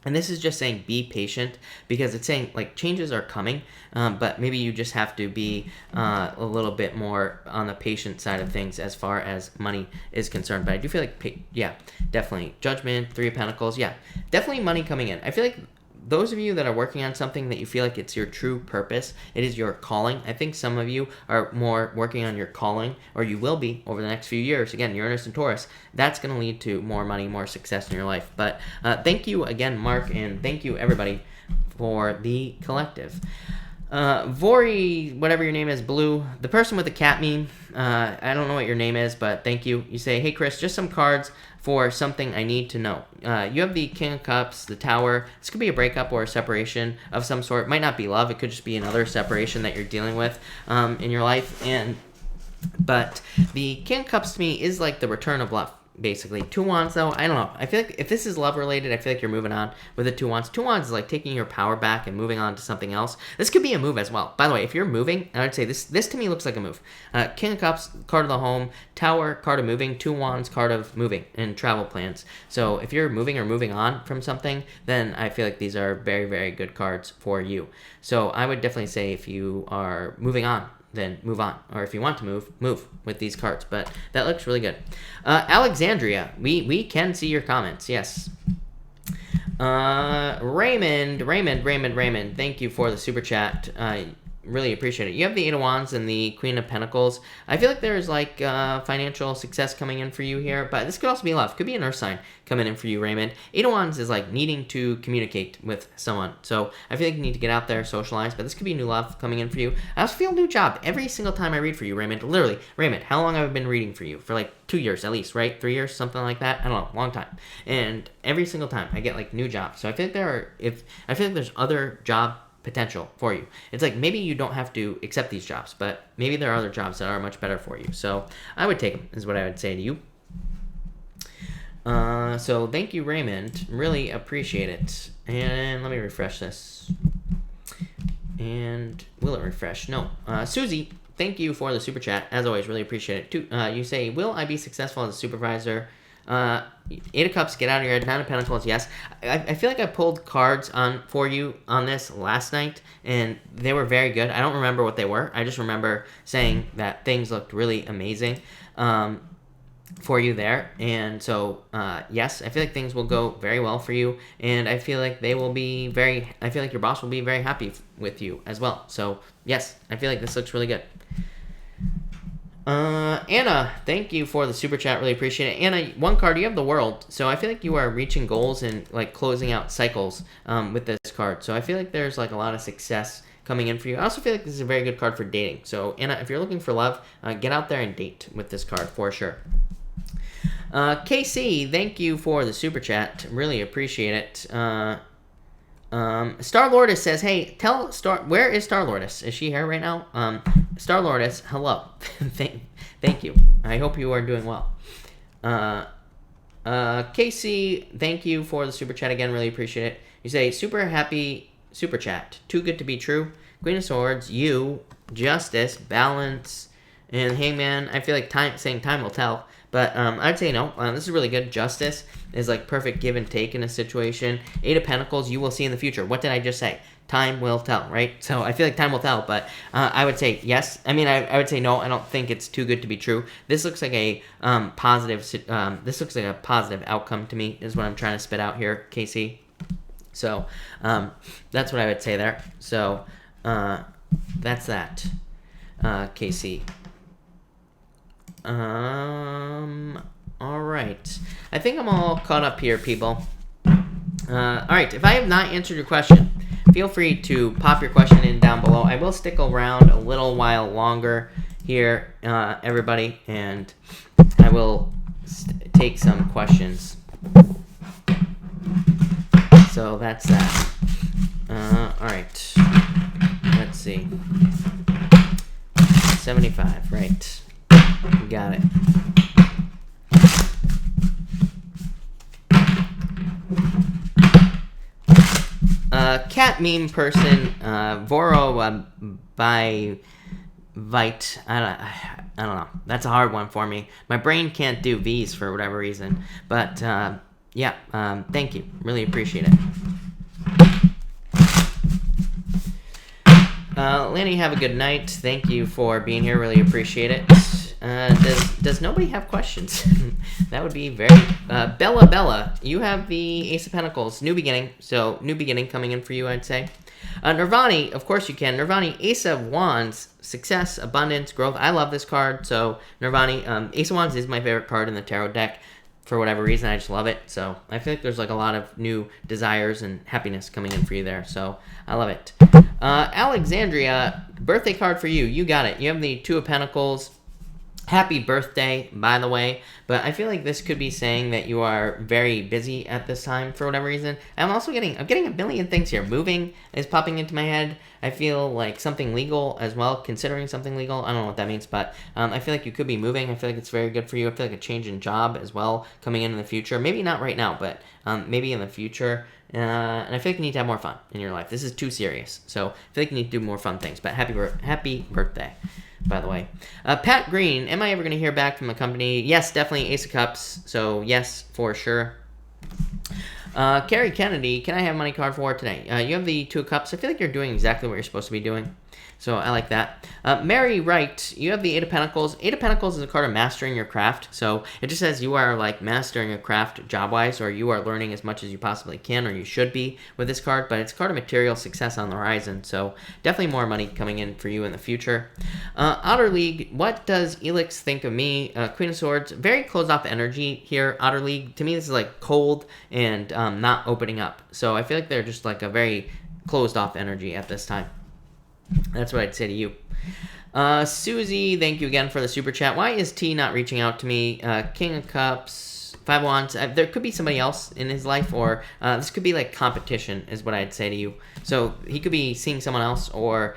And this is just saying be patient, because it's saying like changes are coming, but maybe you just have to be a little bit more on the patient side of things as far as money is concerned. But I do feel like, yeah, definitely. Judgment, Three of Pentacles, yeah, definitely money coming in. I feel like those of you that are working on something that you feel like it's your true purpose, it is your calling. I think some of you are more working on your calling, or you will be over the next few years. Again, Uranus and Taurus, that's going to lead to more money, more success in your life. But thank you again, Mark, and thank you everybody for the collective. Vori, whatever your name is, Blue, the person with the cat meme, I don't know what your name is, but thank you. You say, hey Chris, just some cards for something I need to know. You have the King of Cups, the Tower. This could be a breakup or a separation of some sort. It might not be love. It could just be another separation that you're dealing with in your life. But the King of Cups to me is like the return of love. Basically, 2 wands though, I don't know. I feel like if this is love related, I feel like you're moving on with the 2 wands. 2 wands is like taking your power back and moving on to something else. This could be a move as well. By the way, if you're moving, I would say this to me looks like a move. King of Cups, card of the home. Tower, card of moving. 2 wands, card of moving and travel plans. So if you're moving or moving on from something, then I feel like these are very, very good cards for you. So I would definitely say if you are moving on, then move on. Or if you want to move with these cards. But that looks really good. Alexandria, we can see your comments. Yes. Raymond, thank you for the super chat. Really appreciate it. You have the 8 of Wands and the Queen of Pentacles. I feel like there's like financial success coming in for you here, but this could also be love. Could be an earth sign coming in for you, Raymond. 8 of Wands is like needing to communicate with someone. So I feel like you need to get out there, socialize, but this could be new love coming in for you. I also feel a new job every single time I read for you, Raymond. Literally, Raymond, how long have I been reading for you? For like 2 years at least, right? 3 years, something like that. I don't know, long time. And every single time I get like new jobs. So I feel like I feel like there's other job potential for you. It's like maybe you don't have to accept these jobs, but maybe there are other jobs that are much better for you. So I would take them, is what I would say to you. So thank you, Raymond. Really appreciate it. And let me refresh this. And will it refresh? No. Susie, thank you for the super chat. As always, really appreciate it. You say, will I be successful as a supervisor? 8 of Cups, get out of your head. 9 of Pentacles, yes. I feel like I pulled cards for you on this last night, and they were very good. I don't remember what they were. I just remember saying that things looked really amazing for you there. And so, yes, I feel like things will go very well for you, and I feel like I feel like your boss will be very happy with you as well. So, yes, I feel like this looks really good. Anna, thank you for the super chat. Really appreciate it. Anna, 1 card, you have the World. So I feel like you are reaching goals and like closing out cycles with this card. So I feel like there's like a lot of success coming in for you. I also feel like this is a very good card for dating. So Anna, if you're looking for love, get out there and date with this card for sure. KC, thank you for the super chat. Really appreciate it. Star Lourdes says, hey, where is Star Lourdes? Is she here right now? Star Lourdes, hello. Thank you. I hope you are doing well. Casey, thank you for the super chat again. Really appreciate it. You say, super happy super chat. Too good to be true. Queen of Swords, you, Justice, Balance, and Hangman. I feel like saying time will tell. But I'd say no. This is really good. Justice is like perfect give and take in a situation. 8 of Pentacles, you will see in the future. What did I just say? Time will tell, right? So I feel like time will tell, but I would say yes. I mean, I would say no. I don't think it's too good to be true. This looks like a positive. This looks like a positive outcome to me. Is what I'm trying to spit out here, Casey. So that's what I would say there. So that's that, Casey. All right. I think I'm all caught up here, people. All right. If I have not answered your question, feel free to pop your question in down below. I will stick around a little while longer here, everybody, and I will take some questions. So that's that. All right. Let's see. 75, right. Got it. Cat meme person, Voro by Vite. I don't know. That's a hard one for me. My brain can't do V's for whatever reason. But yeah, thank you. Really appreciate it. Lanny, have a good night. Thank you for being here. Really appreciate it. Does nobody have questions? That would be very... Bella, you have the Ace of Pentacles. New beginning. So, new beginning coming in for you, I'd say. Nirvani, of course you can. Nirvani, Ace of Wands. Success, abundance, growth. I love this card. So, Nirvani, Ace of Wands is my favorite card in the tarot deck. for whatever reason, I just love it. So I feel like there's like a lot of new desires and happiness coming in for you there. So I love it. Alexandria, birthday card for you. You got it. You have the Two of Pentacles. Happy birthday, by the way. But I feel like this could be saying that you are very busy at this time for whatever reason. I'm getting a million things here. Moving is popping into my head. I feel like something legal as well, considering something legal. I don't know what that means, but I feel like you could be moving. I feel like it's very good for you. I feel like a change in job as well coming in the future. Maybe not right now, but maybe in the future. And I feel like you need to have more fun in your life. This is too serious. So I feel like you need to do more fun things. But happy birthday, by the way. Pat Green, am I ever going to hear back from the company? Yes, definitely Ace of Cups. So yes, for sure. Carrie Kennedy, can I have money card for today? You have the Two of Cups. I feel like you're doing exactly what you're supposed to be doing. So I like that. Mary Wright, you have the Eight of Pentacles. Eight of Pentacles is a card of mastering your craft. So it just says you are like mastering a craft job-wise, or you are learning as much as you possibly can, or you should be with this card. But it's a card of material success on the horizon. So definitely more money coming in for you in the future. Outer League, what does Elix think of me? Queen of Swords, very closed off energy here. Outer League, to me this is like cold and not opening up. So I feel like they're just like a very closed off energy at this time. That's what I'd say to you. Susie, thank you again for the super chat. Why is T not reaching out to me? King of Cups, Five of Wands. There could be somebody else in his life, or this could be like competition is what I'd say to you. So he could be seeing someone else, or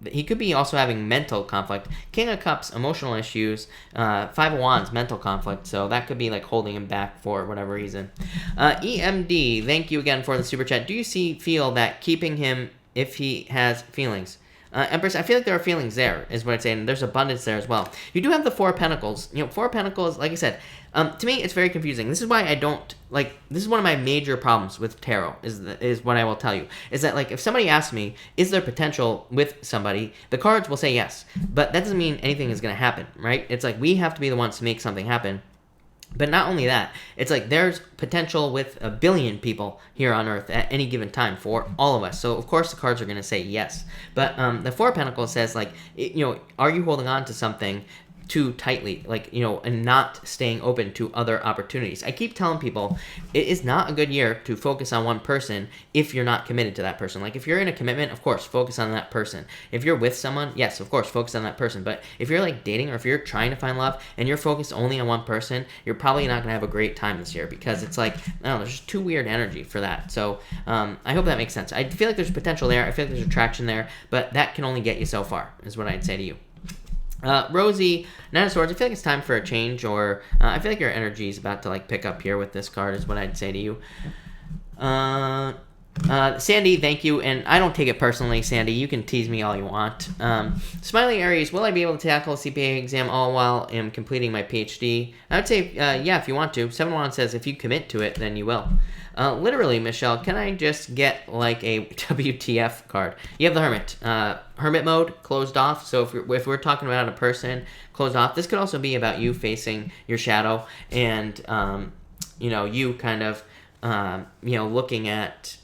he could be also having mental conflict. King of Cups, emotional issues. Five of Wands, mental conflict. So that could be like holding him back for whatever reason. EMD, thank you again for the super chat. Do you feel that keeping him if he has feelings? Empress, I feel like there are feelings there, is what I'd say, and there's abundance there as well. You do have the Four of Pentacles. You know, Four of Pentacles, like I said, to me, it's very confusing. This is why I don't, like, this is one of my major problems with tarot, is what I will tell you. Is that, like, if somebody asks me, is there potential with somebody, the cards will say yes. But that doesn't mean anything is going to happen, right? It's like, we have to be the ones to make something happen. But not only that, it's like there's potential with a billion people here on Earth at any given time for all of us. So, of course, the cards are going to say yes. But the Four of Pentacles says, like, you know, are you holding on to something too tightly, like, you know, and not staying open to other opportunities? I keep telling people it is not a good year to focus on one person if you're not committed to that person. Like, if you're in a commitment, of course, focus on that person. If you're with someone, yes, of course, focus on that person. But if you're like dating, or if you're trying to find love and you're focused only on one person, you're probably not going to have a great time this year, because it's like, I don't know, there's just too weird energy for that. So I hope that makes sense. I feel like there's potential there. I feel like there's attraction there, but that can only get you so far, is what I'd say to you. Rosie, Nine of Swords, I feel like it's time for a change, or I feel like your energy is about to like pick up here with this card, is what I'd say to you. Sandy, thank you, and I don't take it personally, Sandy. You can tease me all you want. Smiley Aries, will I be able to tackle a CPA exam all while I'm completing my PhD? I would say, yeah, if you want to. 7-1 says if you commit to it, then you will. Literally, Michelle, can I just get like a WTF card? You have the Hermit. Hermit mode, closed off. So if we're talking about a person closed off, this could also be about you facing your shadow and, you know, you kind of, you know, looking at,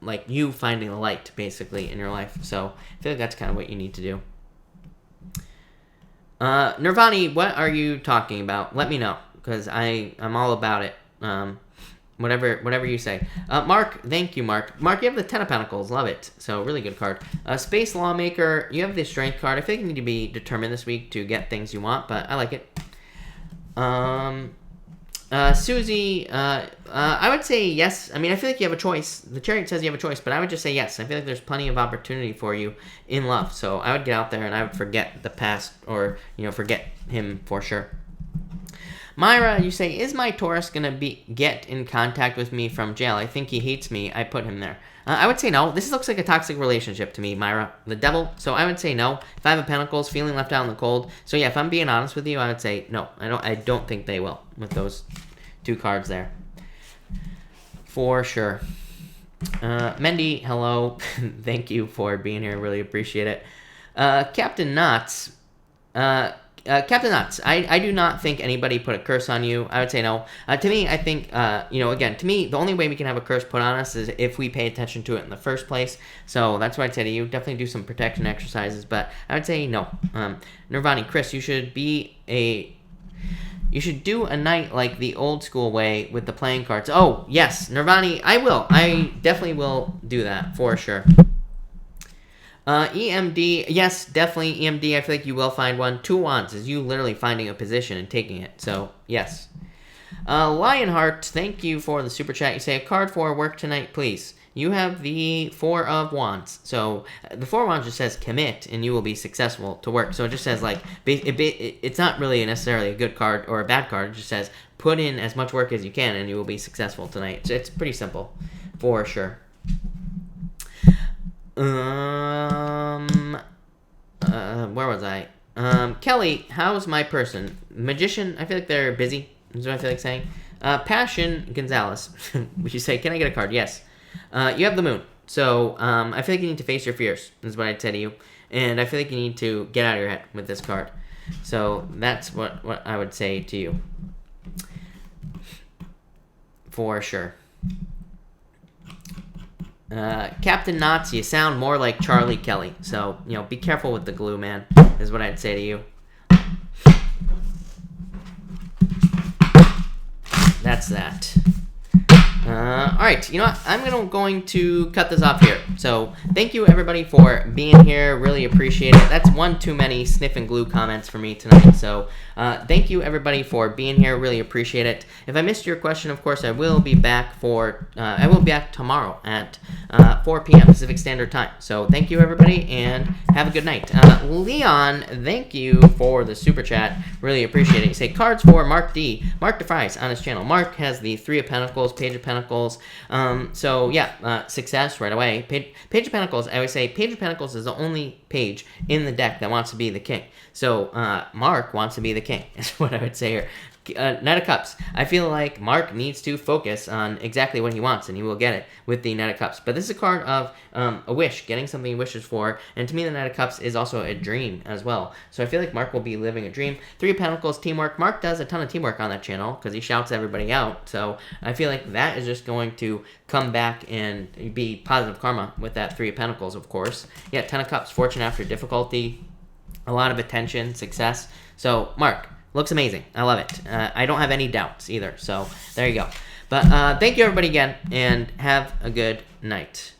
like you finding the light basically in your life. So I feel like that's kind of what you need to do. Nirvani, what are you talking about? Let me know, because I'm all about it. Whatever you say. Mark, thank you, Mark. Mark, you have the Ten of Pentacles. Love it. So, really good card. Space Lawmaker, you have the Strength card. I think you need to be determined this week to get things you want, but I like it. Susie, I would say yes. I mean, I feel like you have a choice. The Chariot says you have a choice, but I would just say yes. I feel like there's plenty of opportunity for you in love. So, I would get out there and I would forget the past, or, you know, forget him for sure. Myra, you say, is my Taurus going to get in contact with me from jail? I think he hates me. I put him there. I would say no. This looks like a toxic relationship to me, Myra. The devil. So I would say no. Five of Pentacles, feeling left out in the cold. So yeah, if I'm being honest with you, I would say no. I don't think they will with those two cards there. For sure. Mendy, hello. Thank you for being here. Really appreciate it. Captain Knots. Captain Knots, I do not think anybody put a curse on you. I would say no. To me, I think, you know, again, to me, the only way we can have a curse put on us is if we pay attention to it in the first place. So that's what I'd say to you. Definitely do some protection exercises, but I would say no. Nirvani, Chris, you should be You should do a night like the old school way with the playing cards. Oh, yes, Nirvani, I will. I definitely will do that, for sure. EMD, yes, definitely EMD. I feel like you will find one. 2 wands is you literally finding a position and taking it. So, yes. Lionheart, thank you for the super chat. You say, a card for work tonight, please. You have the 4 of Wands. So, the 4 of Wands just says commit, and you will be successful to work. So, it just says, like, it's not really necessarily a good card or a bad card. It just says, put in as much work as you can, and you will be successful tonight. So, it's pretty simple, for sure. Where was I? Kelly, how's my person? Magician, I feel like they're busy. Is what I feel like saying. Passion, Gonzalez. Would you say, can I get a card? Yes. You have the moon. So, I feel like you need to face your fears, is what I'd say to you. And I feel like you need to get out of your head with this card. So, that's what I would say to you. For sure. Captain Knots, you sound more like Charlie Kelly. So, you know, be careful with the glue, man, is what I'd say to you. That's that. Alright, you know what? I'm going to cut this off here. So, thank you everybody for being here. Really appreciate it. That's one too many sniff and glue comments for me tonight. So, thank you everybody for being here. Really appreciate it. If I missed your question, of course, I will be back tomorrow at 4 p.m. Pacific Standard Time. So, thank you everybody and have a good night. Leon, thank you for the super chat. Really appreciate it. You say cards for Mark D. Mark DeFries on his channel. Mark has the 3 of Pentacles, Page of Pentacles. So yeah, success right away. Page of Pentacles, I always say Page of Pentacles is the only page in the deck that wants to be the king. So Mark wants to be the king, is what I would say here. Knight of Cups. I feel like Mark needs to focus on exactly what he wants, and he will get it with the Knight of Cups. But this is a card of a wish, getting something he wishes for, and to me the Knight of Cups is also a dream as well. So I feel like Mark will be living a dream. 3 of Pentacles, teamwork. Mark does a ton of teamwork on that channel, because he shouts everybody out, so I feel like that is just going to come back and be positive karma with that 3 of Pentacles, of course. Yeah, 10 of Cups, fortune after difficulty, a lot of attention, success. So, Mark, looks amazing. I love it. I don't have any doubts either. So, there you go. But thank you everybody again, and have a good night.